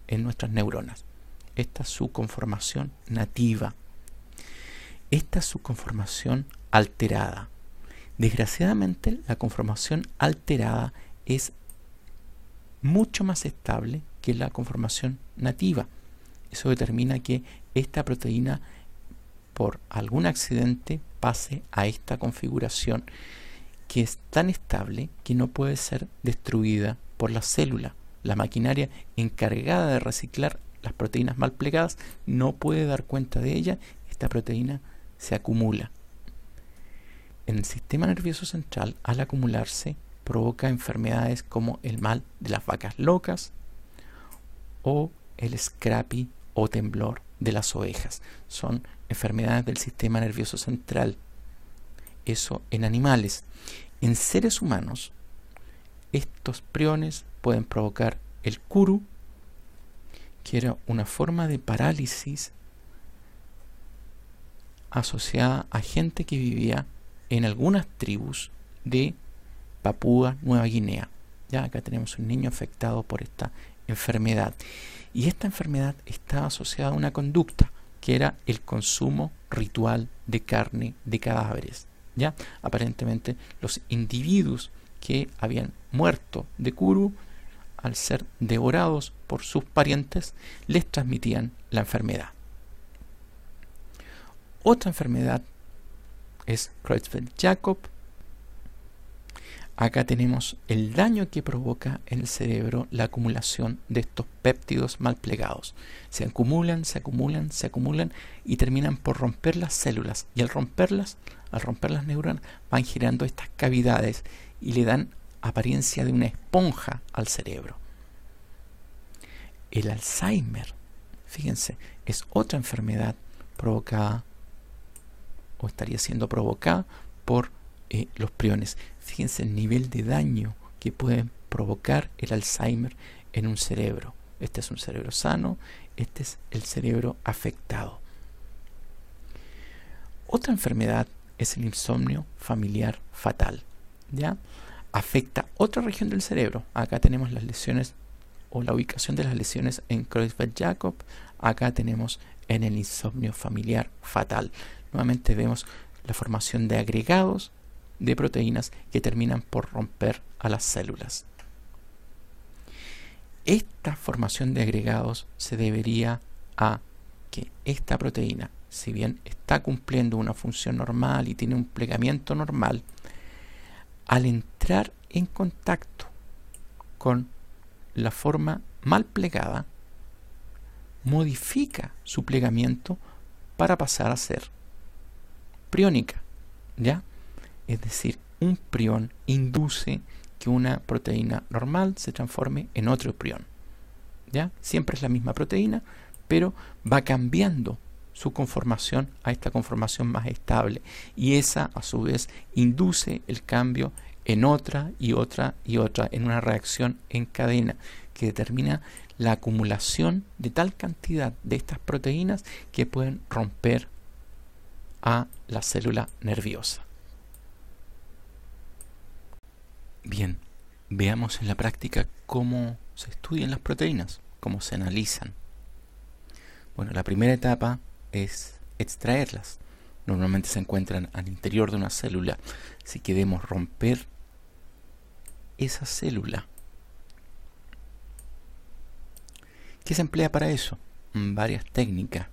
en nuestras neuronas. Esta es su conformación nativa. Esta es su conformación alterada. Desgraciadamente, la conformación alterada es mucho más estable que la conformación nativa. Eso determina que esta proteína, por algún accidente, pase a esta configuración, que es tan estable que no puede ser destruida por la célula. La maquinaria encargada de reciclar las proteínas mal plegadas, no puede dar cuenta de ella, esta proteína se acumula. En el sistema nervioso central, al acumularse, provoca enfermedades como el mal de las vacas locas o el scrappy o temblor de las ovejas. Son enfermedades del sistema nervioso central. Eso en animales. En seres humanos, estos priones pueden provocar el kuru, que era una forma de parálisis asociada a gente que vivía en algunas tribus de Papúa Nueva Guinea. Ya acá tenemos un niño afectado por esta enfermedad. Y esta enfermedad estaba asociada a una conducta, que era el consumo ritual de carne de cadáveres. Ya, aparentemente los individuos que habían muerto de kuru, al ser devorados por sus parientes, les transmitían la enfermedad. Otra enfermedad es Creutzfeldt-Jakob. Acá tenemos el daño que provoca en el cerebro la acumulación de estos péptidos mal plegados. Se acumulan, se acumulan, se acumulan y terminan por romper las células. Y al romper las neuronas, van girando estas cavidades y le dan apariencia de una esponja al cerebro. El Alzheimer, fíjense, es otra enfermedad provocada o estaría siendo provocada por los priones. Fíjense el nivel de daño que puede provocar el Alzheimer en un cerebro. Este es un cerebro sano, este es el cerebro afectado. Otra enfermedad es el insomnio familiar fatal. ¿Ya? Afecta otra región del cerebro. Acá tenemos las lesiones o la ubicación de las lesiones en Creutzfeldt-Jakob. Acá tenemos en el insomnio familiar fatal. Nuevamente vemos la formación de agregados de proteínas que terminan por romper a las células. Esta formación de agregados se debería a que esta proteína, si bien está cumpliendo una función normal y tiene un plegamiento normal, al entrar en contacto con la forma mal plegada, modifica su plegamiento para pasar a ser priónica, ¿ya? Es decir, un prión induce que una proteína normal se transforme en otro prión, ¿ya? Siempre es la misma proteína, pero va cambiando su conformación a esta conformación más estable, y esa a su vez induce el cambio en otra y otra y otra, en una reacción en cadena que determina la acumulación de tal cantidad de estas proteínas que pueden romper a la célula nerviosa. Bien, veamos en la práctica cómo se estudian las proteínas, cómo se analizan. Bueno, la primera etapa es extraerlas. Normalmente se encuentran al interior de una célula. Si queremos romper esa célula, ¿qué se emplea para eso? Varias técnicas.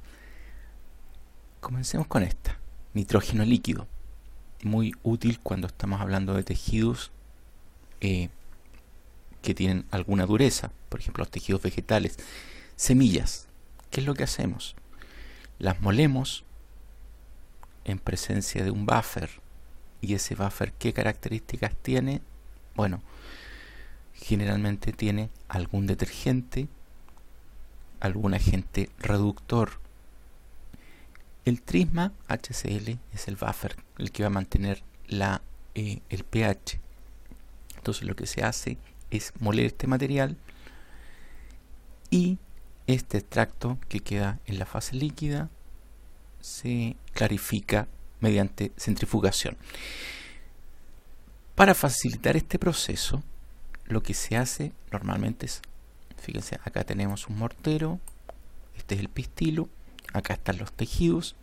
Comencemos con esta. Nitrógeno líquido. Muy útil cuando estamos hablando de tejidos que tienen alguna dureza. Por ejemplo, los tejidos vegetales. Semillas. ¿Qué es lo que hacemos? Las molemos en presencia de un buffer. ¿Y ese buffer qué características tiene? Bueno, generalmente tiene algún detergente, algún agente reductor. El trisma HCl es el buffer, el que va a mantener el pH. Entonces lo que se hace es moler este material y este extracto que queda en la fase líquida se clarifica mediante centrifugación. Para facilitar este proceso, lo que se hace normalmente es, fíjense, acá tenemos un mortero, este es el pistilo, acá están los tejidos.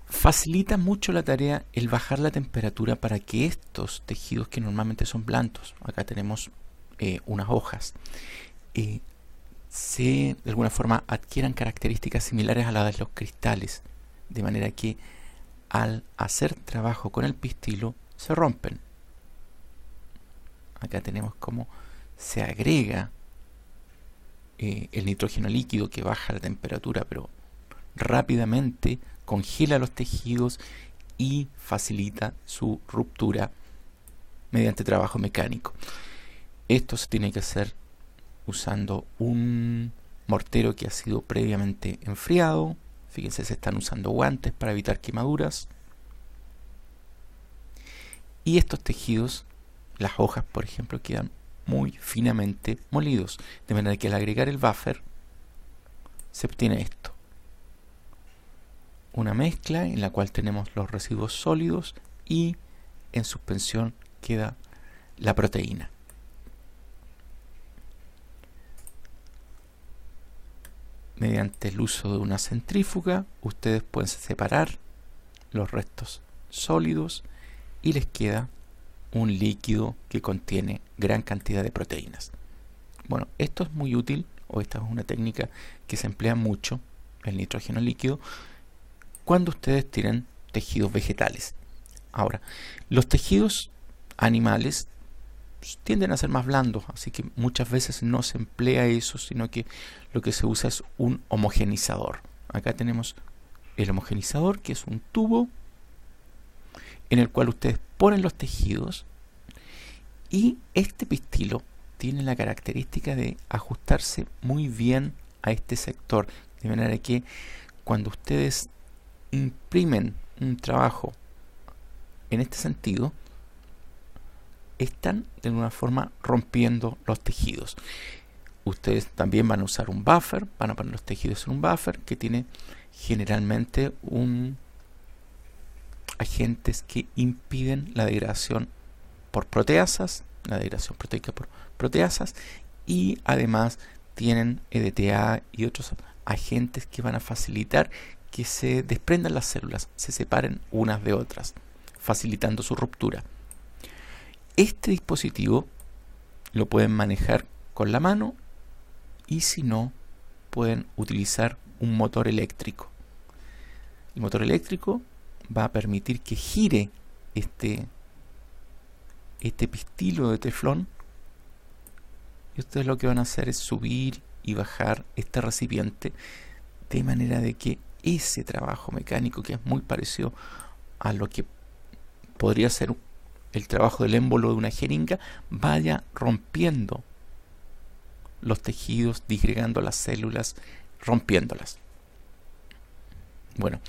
Facilita mucho la tarea el bajar la temperatura para que estos tejidos, que normalmente son blandos, acá tenemos unas hojas, de alguna forma adquieran características similares a las de los cristales, de manera que al hacer trabajo con el pistilo se rompen. Acá tenemos cómo se agrega el nitrógeno líquido, que baja la temperatura pero rápidamente, congela los tejidos y facilita su ruptura mediante trabajo mecánico. Esto se tiene que hacer usando un mortero que ha sido previamente enfriado. Fíjense, se están usando guantes para evitar quemaduras. Y estos tejidos, las hojas por ejemplo, quedan muy finamente molidos, de manera que al agregar el buffer se obtiene esto: una mezcla en la cual tenemos los residuos sólidos y en suspensión queda la proteína. Mediante el uso de una centrífuga, ustedes pueden separar los restos sólidos y les queda un líquido que contiene gran cantidad de proteínas. Bueno, esto es muy útil, o esta es una técnica que se emplea mucho, el nitrógeno líquido, cuando ustedes tienen tejidos vegetales. Ahora, los tejidos animales tienden a ser más blandos, así que muchas veces no se emplea eso, sino que lo que se usa es un homogenizador. Acá tenemos el homogenizador, que es un tubo en el cual ustedes ponen los tejidos, y este pistilo tiene la característica de ajustarse muy bien a este sector, de manera que cuando ustedes imprimen un trabajo en este sentido, están de alguna forma rompiendo los tejidos. Ustedes también van a usar un buffer, van a poner los tejidos en un buffer que tiene generalmente agentes que impiden la degradación por proteasas, la degradación proteica por proteasas, y además tienen EDTA y otros agentes que van a facilitar que se desprendan las células, se separen unas de otras, facilitando su ruptura. Este dispositivo lo pueden manejar con la mano, y si no, pueden utilizar un motor eléctrico. El motor eléctrico va a permitir que gire este pistilo de teflón, y ustedes lo que van a hacer es subir y bajar este recipiente, de manera de que ese trabajo mecánico, que es muy parecido a lo que podría ser el trabajo del émbolo de una jeringa, vaya rompiendo los tejidos, disgregando las células, rompiéndolas. Bueno,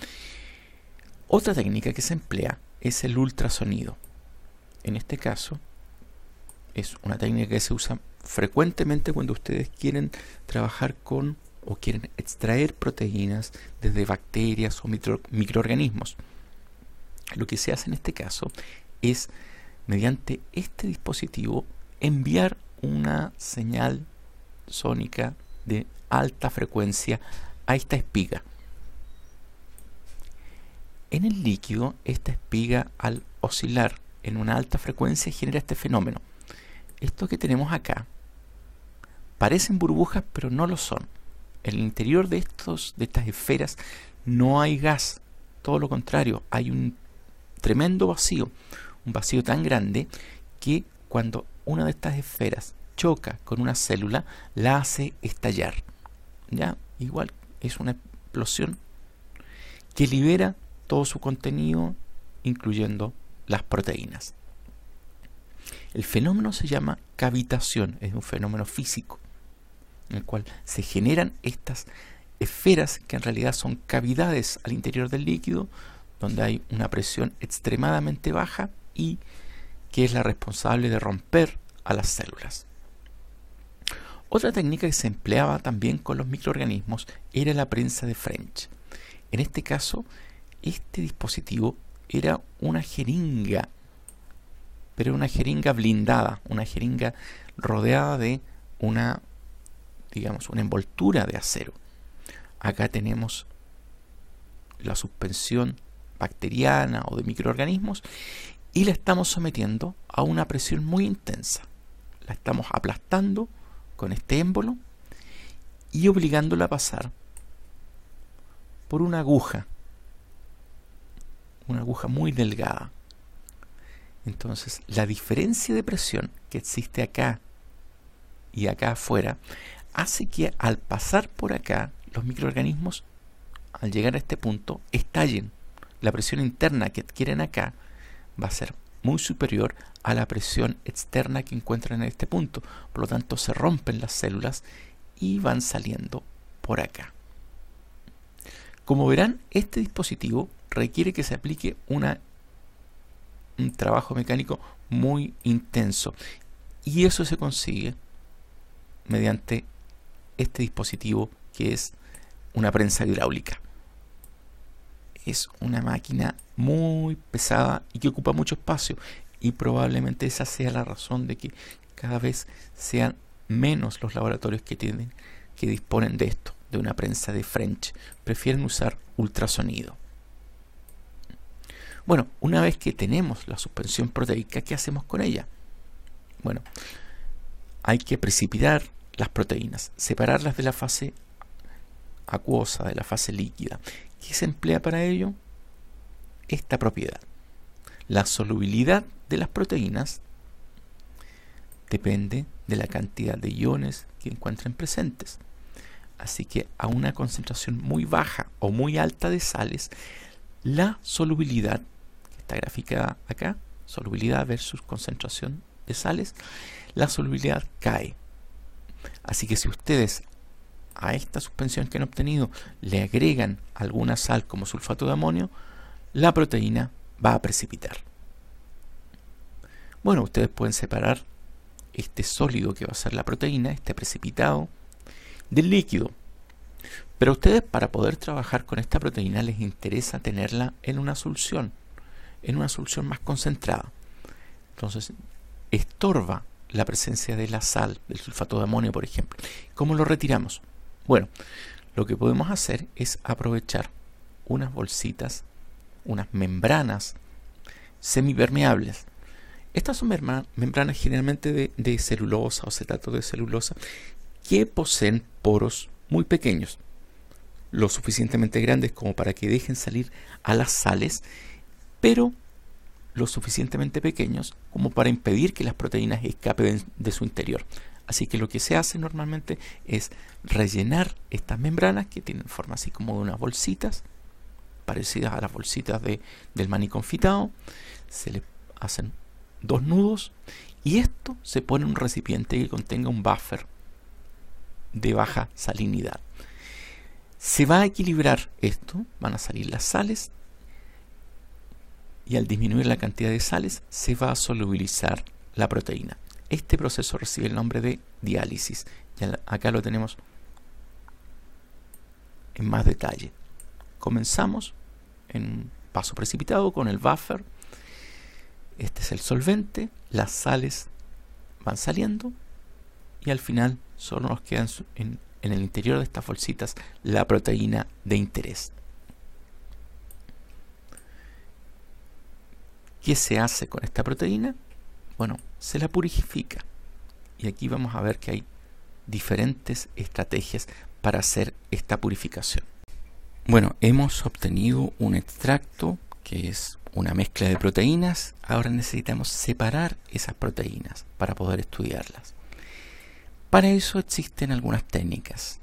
otra técnica que se emplea es el ultrasonido. En este caso, es una técnica que se usa frecuentemente cuando ustedes quieren trabajar con o quieren extraer proteínas desde bacterias o microorganismos. Lo que se hace en este caso es, mediante este dispositivo, enviar una señal sónica de alta frecuencia a esta espiga. En el líquido, esta espiga, al oscilar en una alta frecuencia, genera este fenómeno. Esto que tenemos acá parecen burbujas, pero no lo son. En el interior de estas esferas no hay gas, todo lo contrario, hay un tremendo vacío, un vacío tan grande que cuando una de estas esferas choca con una célula, la hace estallar. ¿Ya? Igual es una explosión que libera todo su contenido, incluyendo las proteínas. El fenómeno se llama cavitación, es un fenómeno físico en el cual se generan estas esferas que en realidad son cavidades al interior del líquido, donde hay una presión extremadamente baja y que es la responsable de romper a las células. Otra técnica que se empleaba también con los microorganismos era la prensa de French. En este caso, este dispositivo era una jeringa, pero una jeringa blindada, una jeringa rodeada de una envoltura de acero. Acá tenemos la suspensión bacteriana o de microorganismos y la estamos sometiendo a una presión muy intensa. La estamos aplastando con este émbolo y obligándola a pasar por una aguja muy delgada. Entonces, la diferencia de presión que existe acá y acá afuera hace que al pasar por acá, los microorganismos, al llegar a este punto, estallen. La presión interna que adquieren acá va a ser muy superior a la presión externa que encuentran en este punto. Por lo tanto, se rompen las células y van saliendo por acá. Como verán, este dispositivo requiere que se aplique un trabajo mecánico muy intenso. Y eso se consigue mediante este dispositivo, que es una prensa hidráulica. Es una máquina muy pesada y que ocupa mucho espacio, y probablemente esa sea la razón de que cada vez sean menos los laboratorios que disponen de esto, de una prensa de French. Prefieren usar ultrasonido. Bueno, una vez que tenemos la suspensión proteica, ¿qué hacemos con ella? Bueno, hay que precipitar las proteínas, separarlas de la fase acuosa, de la fase líquida. ¿Qué se emplea para ello? Esta propiedad. La solubilidad de las proteínas depende de la cantidad de iones que encuentren presentes. Así que a una concentración muy baja o muy alta de sales, la solubilidad, que está graficada acá, solubilidad versus concentración de sales, la solubilidad cae. Así que si ustedes a esta suspensión que han obtenido le agregan alguna sal como sulfato de amonio, la proteína va a precipitar. Bueno, ustedes pueden separar este sólido que va a ser la proteína, este precipitado, del líquido. Pero a ustedes, para poder trabajar con esta proteína, les interesa tenerla en una solución más concentrada. Entonces, estorba la presencia de la sal, del sulfato de amonio, por ejemplo. ¿Cómo lo retiramos? Bueno, lo que podemos hacer es aprovechar unas bolsitas, unas membranas semipermeables. Estas son membranas generalmente de celulosa o acetato de celulosa, que poseen poros muy pequeños, lo suficientemente grandes como para que dejen salir a las sales, pero lo suficientemente pequeños como para impedir que las proteínas escapen de su interior. Así que lo que se hace normalmente es rellenar estas membranas, que tienen forma así como de unas bolsitas, parecidas a las bolsitas del maní confitado. Se le hacen 2 nudos y esto se pone en un recipiente que contenga un buffer de baja salinidad. Se va a equilibrar esto, van a salir las sales, y al disminuir la cantidad de sales se va a solubilizar la proteína. Este proceso recibe el nombre de diálisis. Ya acá lo tenemos en más detalle. Comenzamos en un paso precipitado con el buffer. Este es el solvente, las sales van saliendo y al final solo nos queda en el interior de estas bolsitas la proteína de interés. ¿Qué se hace con esta proteína? Bueno, se la purifica. Y aquí vamos a ver que hay diferentes estrategias para hacer esta purificación. Bueno, hemos obtenido un extracto que es una mezcla de proteínas. Ahora necesitamos separar esas proteínas para poder estudiarlas. Para eso existen algunas técnicas.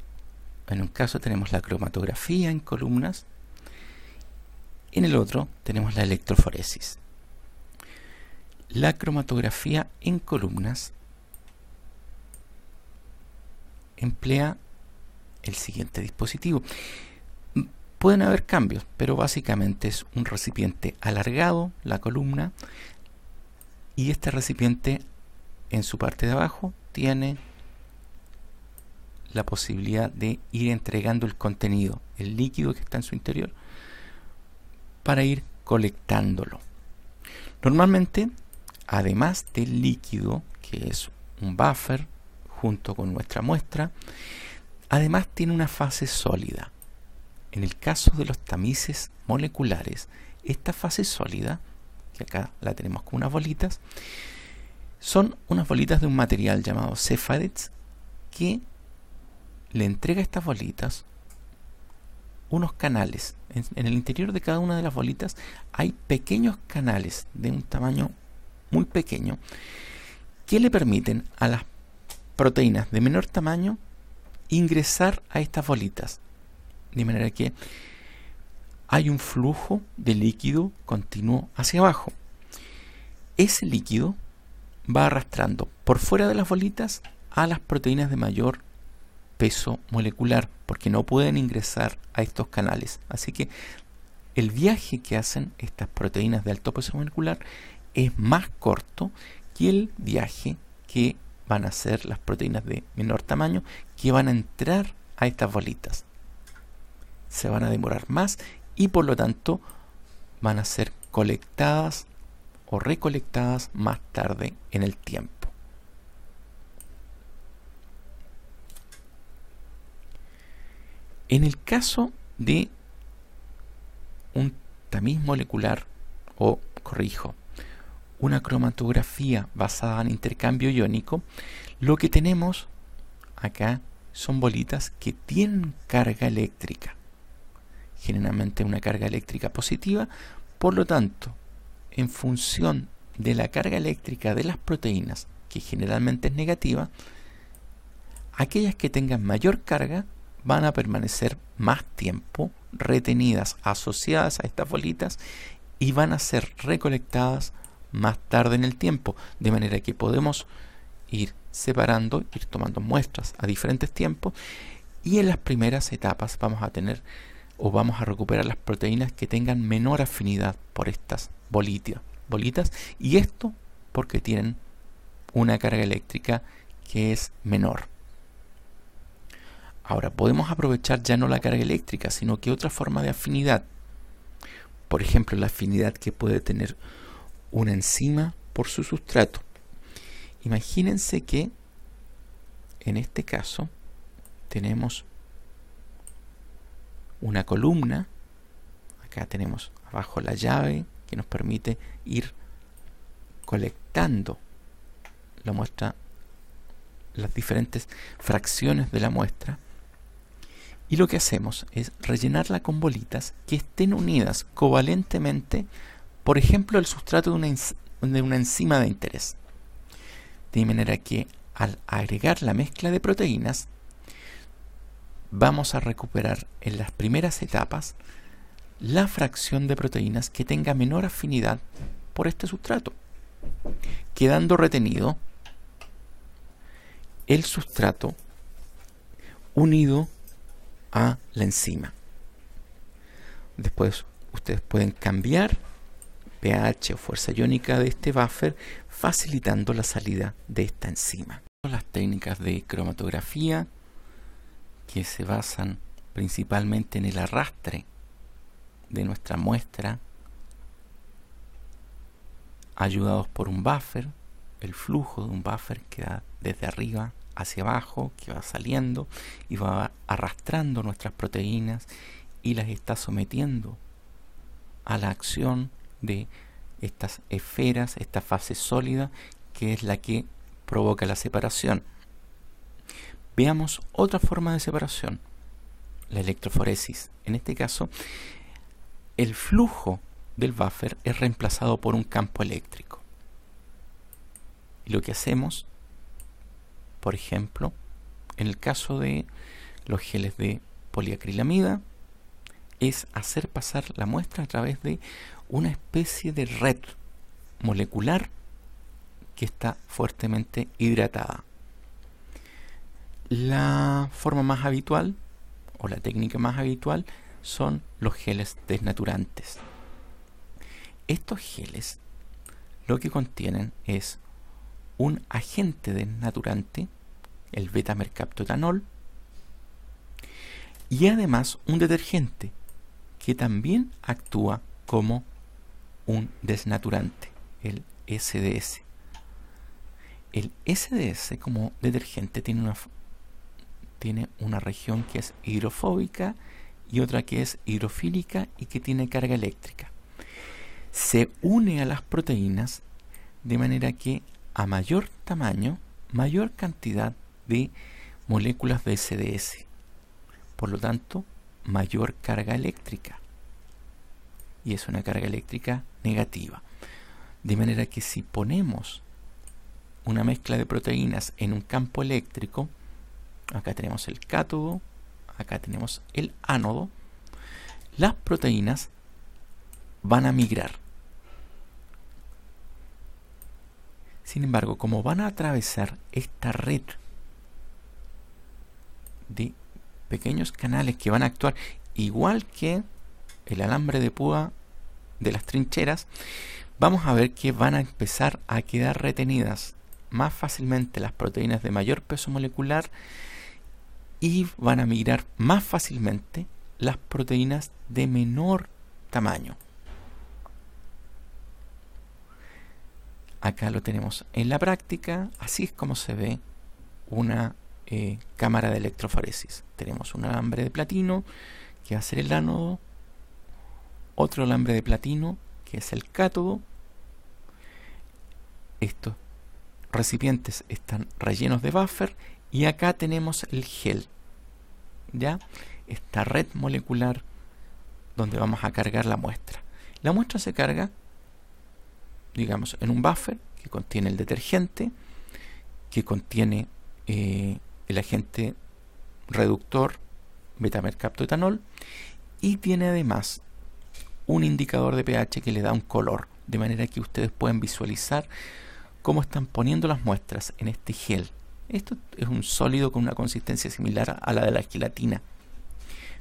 En un caso tenemos la cromatografía en columnas. En el otro tenemos la electroforesis. La cromatografía en columnas emplea el siguiente dispositivo. Pueden haber cambios, pero básicamente es un recipiente alargado, la columna, y este recipiente en su parte de abajo tiene la posibilidad de ir entregando el contenido, el líquido que está en su interior, para ir colectándolo. Normalmente, además del líquido, que es un buffer junto con nuestra muestra, además tiene una fase sólida. En el caso de los tamices moleculares, esta fase sólida, que acá la tenemos con unas bolitas, son unas bolitas de un material llamado Cephadets, que le entrega a estas bolitas unos canales. En el interior de cada una de las bolitas hay pequeños canales de un tamaño muy pequeño que le permiten a las proteínas de menor tamaño ingresar a estas bolitas. De manera que hay un flujo de líquido continuo hacia abajo. Ese líquido va arrastrando por fuera de las bolitas a las proteínas de mayor peso molecular, porque no pueden ingresar a estos canales. Así que el viaje que hacen estas proteínas de alto peso molecular es más corto que el viaje que van a hacer las proteínas de menor tamaño, que van a entrar a estas bolitas. Se van a demorar más y por lo tanto van a ser colectadas o recolectadas más tarde en el tiempo. En el caso de un tamiz molecular, o corrijo, una cromatografía basada en intercambio iónico, lo que tenemos acá son bolitas que tienen carga eléctrica, generalmente una carga eléctrica positiva. Por lo tanto, en función de la carga eléctrica de las proteínas, que generalmente es negativa, aquellas que tengan mayor carga van a permanecer más tiempo retenidas, asociadas a estas bolitas, y van a ser recolectadas más tarde en el tiempo, de manera que podemos ir separando, ir tomando muestras a diferentes tiempos, y en las primeras etapas vamos a tener o vamos a recuperar las proteínas que tengan menor afinidad por estas bolitas, y esto porque tienen una carga eléctrica que es menor. Ahora, podemos aprovechar ya no la carga eléctrica, sino que otra forma de afinidad. Por ejemplo, la afinidad que puede tener una enzima por su sustrato. Imagínense que en este caso tenemos una columna. Acá tenemos abajo la llave que nos permite ir colectando la muestra, las diferentes fracciones de la muestra. Y lo que hacemos es rellenarla con bolitas que estén unidas covalentemente, por ejemplo, el sustrato de una enzima de interés. De manera que al agregar la mezcla de proteínas, vamos a recuperar en las primeras etapas la fracción de proteínas que tenga menor afinidad por este sustrato, quedando retenido el sustrato unido a la enzima. Después ustedes pueden cambiar pH o fuerza iónica de este buffer, facilitando la salida de esta enzima. Las técnicas de cromatografía, que se basan principalmente en el arrastre de nuestra muestra, ayudados por un buffer, el flujo de un buffer que da desde arriba hacia abajo, que va saliendo y va arrastrando nuestras proteínas y las está sometiendo a la acción de estas esferas, esta fase sólida, que es la que provoca la separación. Veamos otra forma de separación, la electroforesis. En este caso, el flujo del buffer es reemplazado por un campo eléctrico. Y lo que hacemos, por ejemplo, en el caso de los geles de poliacrilamida, es hacer pasar la muestra a través de una especie de red molecular que está fuertemente hidratada. La forma más habitual o la técnica más habitual son los geles desnaturantes. Estos geles lo que contienen es un agente desnaturante, el beta-mercaptoetanol, y además un detergente que también actúa como un desnaturante, el SDS. El SDS como detergente tiene una región que es hidrofóbica y otra que es hidrofílica y que tiene carga eléctrica. Se une a las proteínas de manera que a mayor tamaño, mayor cantidad de moléculas de SDS. Por lo tanto, mayor carga eléctrica. Y es una carga eléctrica negativa. De manera que si ponemos una mezcla de proteínas en un campo eléctrico, acá tenemos el cátodo, acá tenemos el ánodo, las proteínas van a migrar. Sin embargo, como van a atravesar esta red de pequeños canales que van a actuar igual que el alambre de púa de las trincheras, vamos a ver que van a empezar a quedar retenidas más fácilmente las proteínas de mayor peso molecular y van a migrar más fácilmente las proteínas de menor tamaño. Acá lo tenemos en la práctica. Así es como se ve una cámara de electroforesis. Tenemos un alambre de platino que va a ser el ánodo, otro alambre de platino que es el cátodo. Estos recipientes están rellenos de buffer y acá tenemos el gel, ¿ya? Esta red molecular donde vamos a cargar la muestra. La muestra se carga, digamos, en un buffer que contiene el detergente, que contiene el agente reductor betamercaptoetanol y tiene además un indicador de pH que le da un color, de manera que ustedes pueden visualizar cómo están poniendo las muestras en este gel. Esto es un sólido con una consistencia similar a la de la gelatina.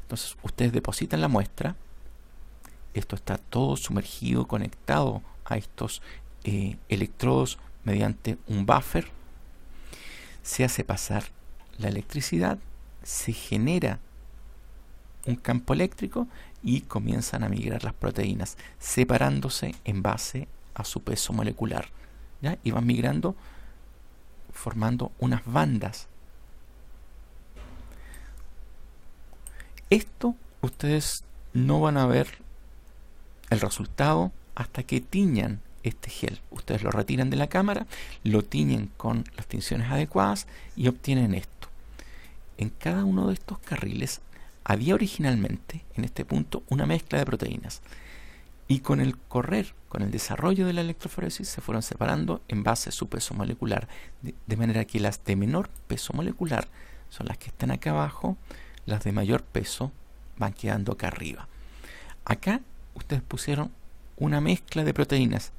Entonces ustedes depositan la muestra, esto está todo sumergido, conectado a estos electrodos mediante un buffer, se hace pasar la electricidad, se genera un campo eléctrico y comienzan a migrar las proteínas, separándose en base a su peso molecular, ¿ya? Y van migrando formando unas bandas. Esto ustedes no van a ver el resultado hasta que tiñan este gel. Ustedes lo retiran de la cámara, lo tiñen con las tinciones adecuadas y obtienen esto. En cada uno de estos carriles había originalmente, en este punto, una mezcla de proteínas. Y con el correr, con el desarrollo de la electroforesis, se fueron separando en base a su peso molecular. De manera que las de menor peso molecular son las que están acá abajo, las de mayor peso van quedando acá arriba. Acá ustedes pusieron una mezcla de proteínas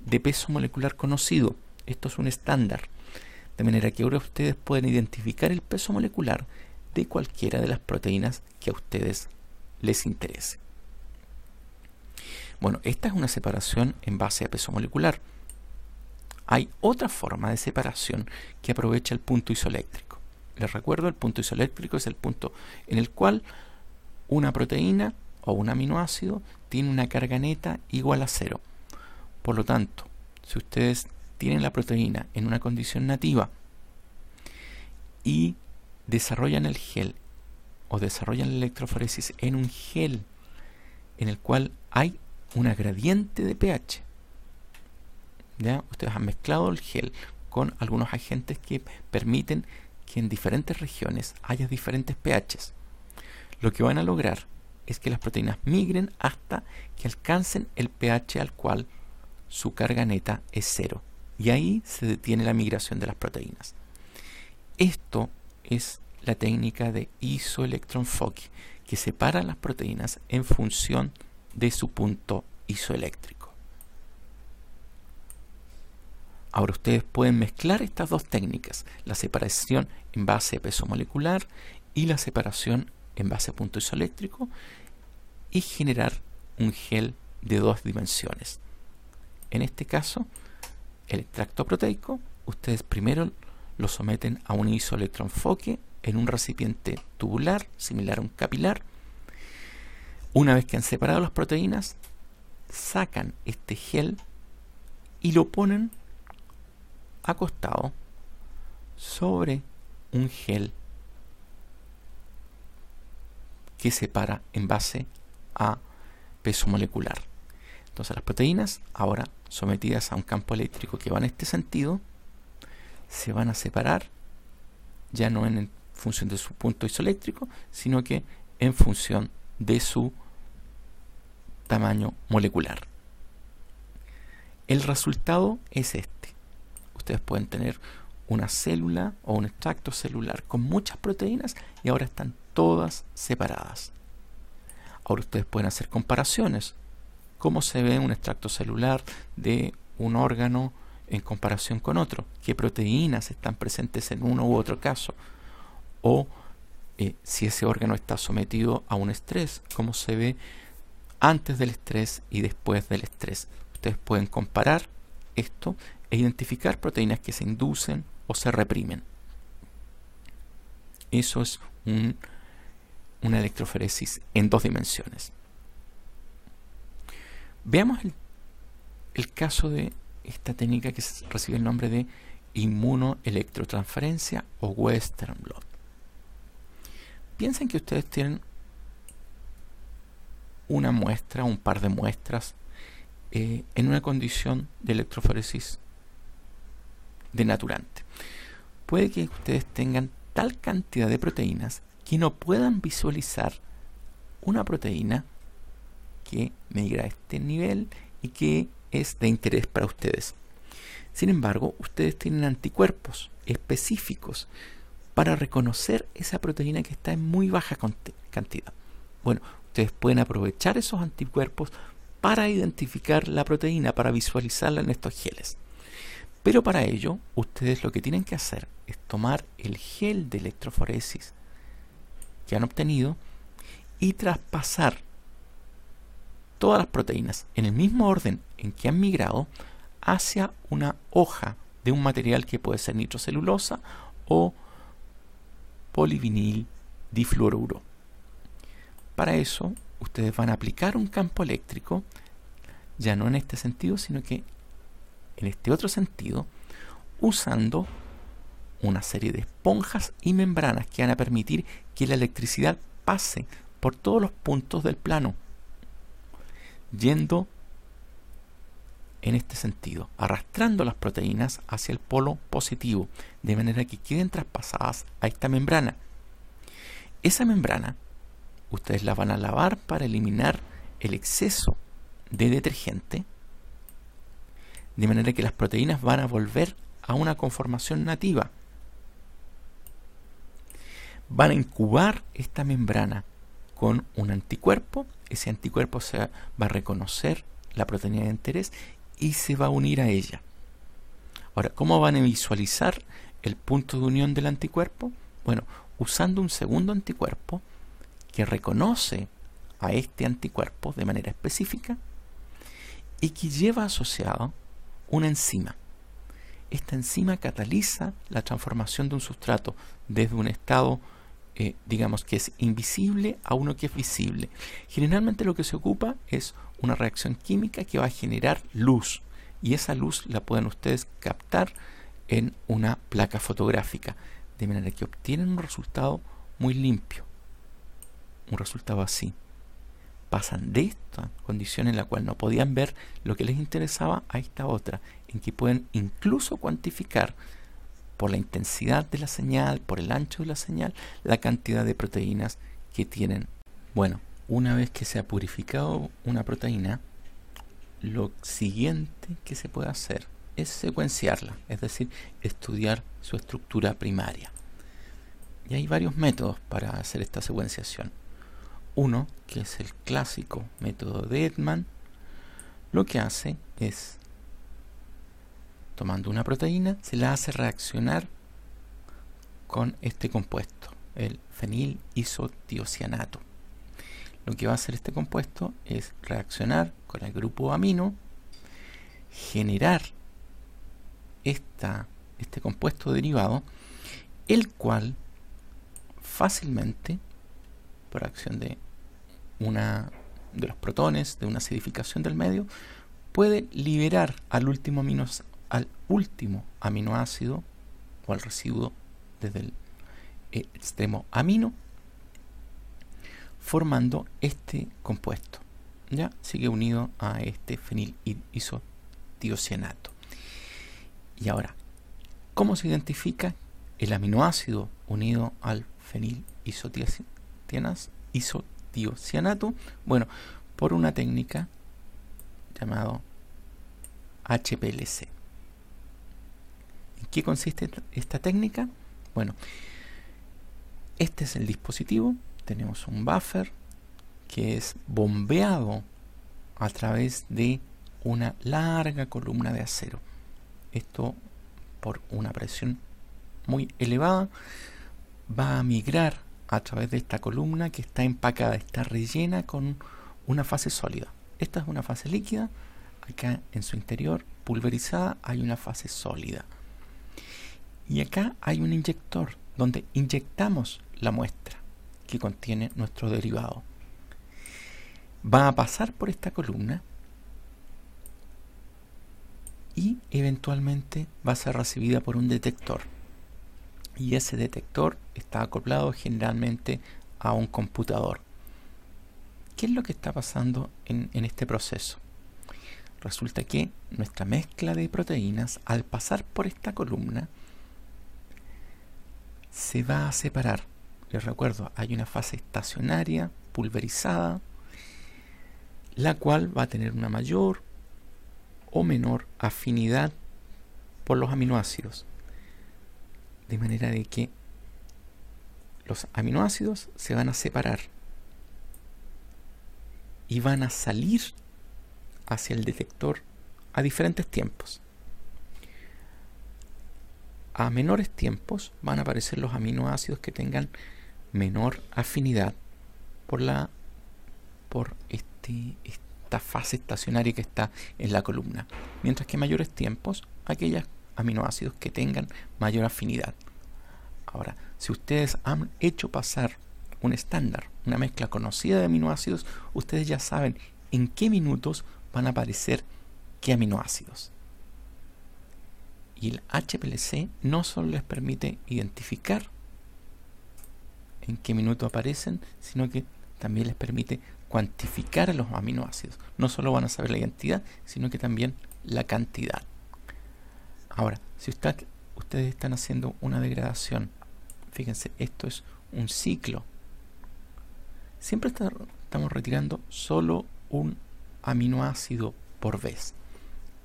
de peso molecular conocido. Esto es un estándar. De manera que ahora ustedes pueden identificar el peso molecular de cualquiera de las proteínas que a ustedes les interese. Bueno, esta es una separación en base a peso molecular. Hay otra forma de separación que aprovecha el punto isoeléctrico. Les recuerdo, el punto isoeléctrico es el punto en el cual una proteína o un aminoácido tiene una carga neta igual a 0. Por lo tanto, si ustedes tienen la proteína en una condición nativa y desarrollan el gel o desarrollan la electroforesis en un gel en el cual hay una gradiente de pH, ¿ya? Ustedes han mezclado el gel con algunos agentes que permiten que en diferentes regiones haya diferentes pHs. Lo que van a lograr es que las proteínas migren hasta que alcancen el pH al cual su carga neta es 0. Y ahí se detiene la migración de las proteínas. Esto es la técnica de isoelectroenfoque, que separa las proteínas en función de su punto isoeléctrico. Ahora ustedes pueden mezclar estas dos técnicas, la separación en base a peso molecular y la separación en base a punto isoeléctrico, y generar un gel de 2 dimensiones. En este caso, el extracto proteico, ustedes primero lo someten a un isoelectroenfoque en un recipiente tubular, similar a un capilar. Una vez que han separado las proteínas, sacan este gel y lo ponen acostado sobre un gel que separa en base a peso molecular. Entonces las proteínas, ahora sometidas a un campo eléctrico que va en este sentido, se van a separar ya no en función de su punto isoeléctrico, sino que en función de su tamaño molecular. El resultado es este. Ustedes pueden tener una célula o un extracto celular con muchas proteínas y ahora están todas separadas. Ahora ustedes pueden hacer comparaciones. ¿Cómo se ve un extracto celular de un órgano en comparación con otro? ¿Qué proteínas están presentes en uno u otro caso? O si ese órgano está sometido a un estrés, ¿cómo se ve antes del estrés y después del estrés? Ustedes pueden comparar esto e identificar proteínas que se inducen o se reprimen. Eso es una electroforesis en 2 dimensiones. Veamos el caso de esta técnica que recibe el nombre de inmunoelectrotransferencia o Western blot. Piensen que ustedes tienen una muestra, un par de muestras en una condición de electroforesis denaturante. Puede que ustedes tengan tal cantidad de proteínas que no puedan visualizar una proteína que migra a este nivel y que es de interés para ustedes. Sin embargo, ustedes tienen anticuerpos específicos para reconocer esa proteína que está en muy baja cantidad. Bueno, ustedes pueden aprovechar esos anticuerpos para identificar la proteína, para visualizarla en estos geles. Pero para ello, ustedes lo que tienen que hacer es tomar el gel de electroforesis que han obtenido y traspasar todas las proteínas en el mismo orden en que han migrado hacia una hoja de un material que puede ser nitrocelulosa o polivinil difluoruro. Para eso, ustedes van a aplicar un campo eléctrico, ya no en este sentido, sino que en este otro sentido, usando una serie de esponjas y membranas que van a permitir que la electricidad pase por todos los puntos del plano, yendo en este sentido, arrastrando las proteínas hacia el polo positivo, de manera que queden traspasadas a esta membrana. Esa membrana, ustedes la van a lavar para eliminar el exceso de detergente, de manera que las proteínas van a volver a una conformación nativa. Van a incubar esta membrana con un anticuerpo. Ese anticuerpo se va a reconocer la proteína de interés y se va a unir a ella. Ahora, ¿cómo van a visualizar el punto de unión del anticuerpo? Bueno, usando un segundo anticuerpo que reconoce a este anticuerpo de manera específica y que lleva asociado una enzima. Esta enzima cataliza la transformación de un sustrato desde un estado, digamos, que es invisible a uno que es visible. Generalmente lo que se ocupa es una reacción química que va a generar luz, y esa luz la pueden ustedes captar en una placa fotográfica, de manera que obtienen un resultado muy limpio, un resultado así. Pasan de esta condición en la cual no podían ver lo que les interesaba a esta otra, en que pueden incluso cuantificar por la intensidad de la señal, por el ancho de la señal, la cantidad de proteínas que tienen. Bueno, una vez que se ha purificado una proteína, lo siguiente que se puede hacer es secuenciarla, es decir, estudiar su estructura primaria. Y hay varios métodos para hacer esta secuenciación. Uno, que es el clásico método de Edman, lo que hace es, tomando una proteína, se la hace reaccionar con este compuesto, el fenilisothiocianato. Lo que va a hacer este compuesto es reaccionar con el grupo amino, generar este compuesto derivado, el cual fácilmente, por acción de los protones, de una acidificación del medio, puede liberar al último aminoácido o al residuo desde el extremo amino, formando este compuesto. Ya sigue unido a este fenilisothiocianato. Y ahora, ¿cómo se identifica el aminoácido unido al fenilisothiocianato? Bueno, por una técnica llamada HPLC, en qué consiste esta técnica? Bueno, este es el dispositivo. Tenemos un buffer que es bombeado a través de una larga columna de acero. Esto, por una presión muy elevada, va a migrar a través de esta columna que está empacada, está rellena con una fase sólida. Esta es una fase líquida. Acá en su interior, pulverizada, hay una fase sólida. Y acá hay un inyector donde inyectamos la muestra que contiene nuestro derivado. Va a pasar por esta columna y eventualmente va a ser recibida por un detector. Y ese detector está acoplado generalmente a un computador. ¿Qué es lo que está pasando en este proceso? Resulta que nuestra mezcla de proteínas, al pasar por esta columna, se va a separar. Les recuerdo, hay una fase estacionaria, pulverizada, la cual va a tener una mayor o menor afinidad por los aminoácidos. De manera de que los aminoácidos se van a separar y van a salir hacia el detector a diferentes tiempos. A menores tiempos van a aparecer los aminoácidos que tengan menor afinidad por esta fase estacionaria que está en la columna, mientras que a mayores tiempos aquellos aminoácidos que tengan mayor afinidad. Ahora, si ustedes han hecho pasar un estándar, una mezcla conocida de aminoácidos, ustedes ya saben en qué minutos van a aparecer qué aminoácidos. Y el HPLC no solo les permite identificar en qué minuto aparecen, sino que también les permite cuantificar a los aminoácidos. No solo van a saber la identidad, sino que también la cantidad. Ahora, si ustedes están haciendo una degradación, fíjense, esto es un ciclo. Siempre estamos retirando solo un aminoácido por vez.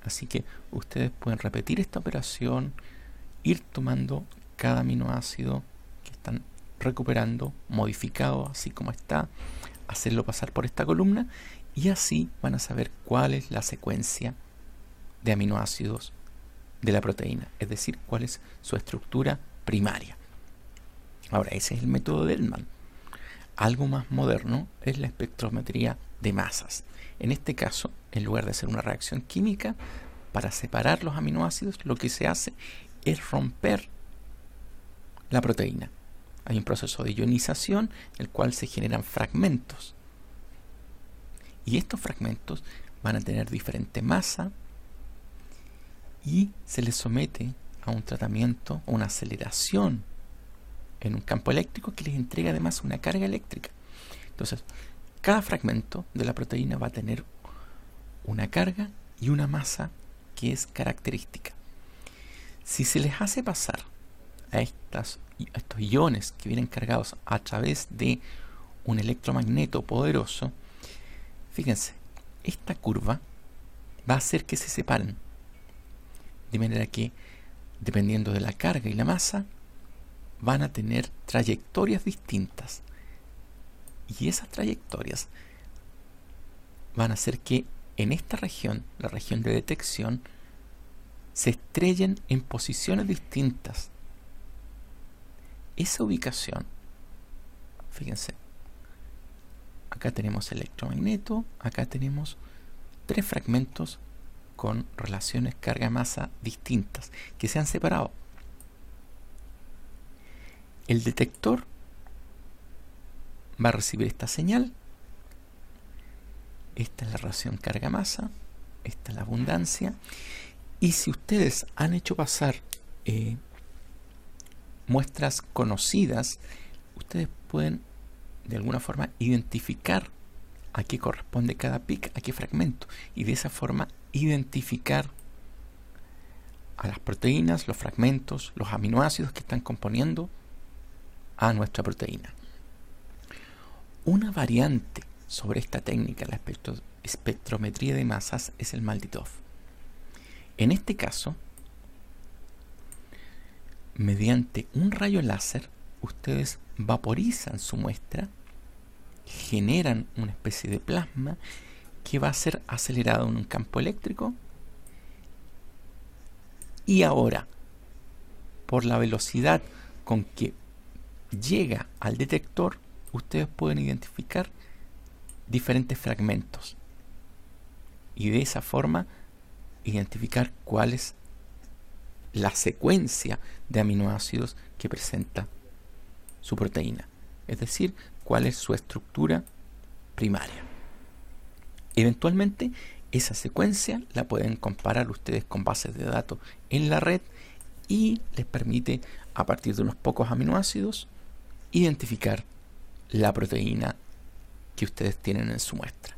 Así que ustedes pueden repetir esta operación, ir tomando cada aminoácido que están recuperando, modificado así como está, hacerlo pasar por esta columna y así van a saber cuál es la secuencia de aminoácidos de la proteína, es decir, cuál es su estructura primaria. Ahora, ese es el método de Delman. Algo más moderno es la espectrometría de masas. En este caso, en lugar de hacer una reacción química para separar los aminoácidos, lo que se hace es romper la proteína. Hay un proceso de ionización en el cual se generan fragmentos. Y estos fragmentos van a tener diferente masa y se les somete a un tratamiento, a una aceleración en un campo eléctrico que les entrega además una carga eléctrica. Entonces, cada fragmento de la proteína va a tener una carga y una masa que es característica. Si se les hace pasar a estos iones que vienen cargados a través de un electromagneto poderoso, fíjense, esta curva va a hacer que se separen. De manera que, dependiendo de la carga y la masa, van a tener trayectorias distintas. Y esas trayectorias van a hacer que en esta región, la región de detección, se estrellen en posiciones distintas. Esa ubicación, fíjense, acá tenemos electromagneto, acá tenemos 3 fragmentos con relaciones carga-masa distintas que se han separado. El detector va a recibir esta señal. Esta es la relación carga-masa, esta es la abundancia. Y si ustedes han hecho pasar muestras conocidas, ustedes pueden de alguna forma identificar a qué corresponde cada pic, a qué fragmento, y de esa forma identificar a las proteínas, los fragmentos, los aminoácidos que están componiendo a nuestra proteína. Una variante sobre esta técnica, la espectrometría de masas, es el MALDI-TOF. En este caso, mediante un rayo láser, ustedes vaporizan su muestra, generan una especie de plasma que va a ser acelerado en un campo eléctrico, y ahora, por la velocidad con que llega al detector, ustedes pueden identificar diferentes fragmentos y de esa forma identificar cuál es la secuencia de aminoácidos que presenta su proteína, es decir, cuál es su estructura primaria. Eventualmente, esa secuencia la pueden comparar ustedes con bases de datos en la red y les permite, a partir de unos pocos aminoácidos, identificar la proteína que ustedes tienen en su muestra.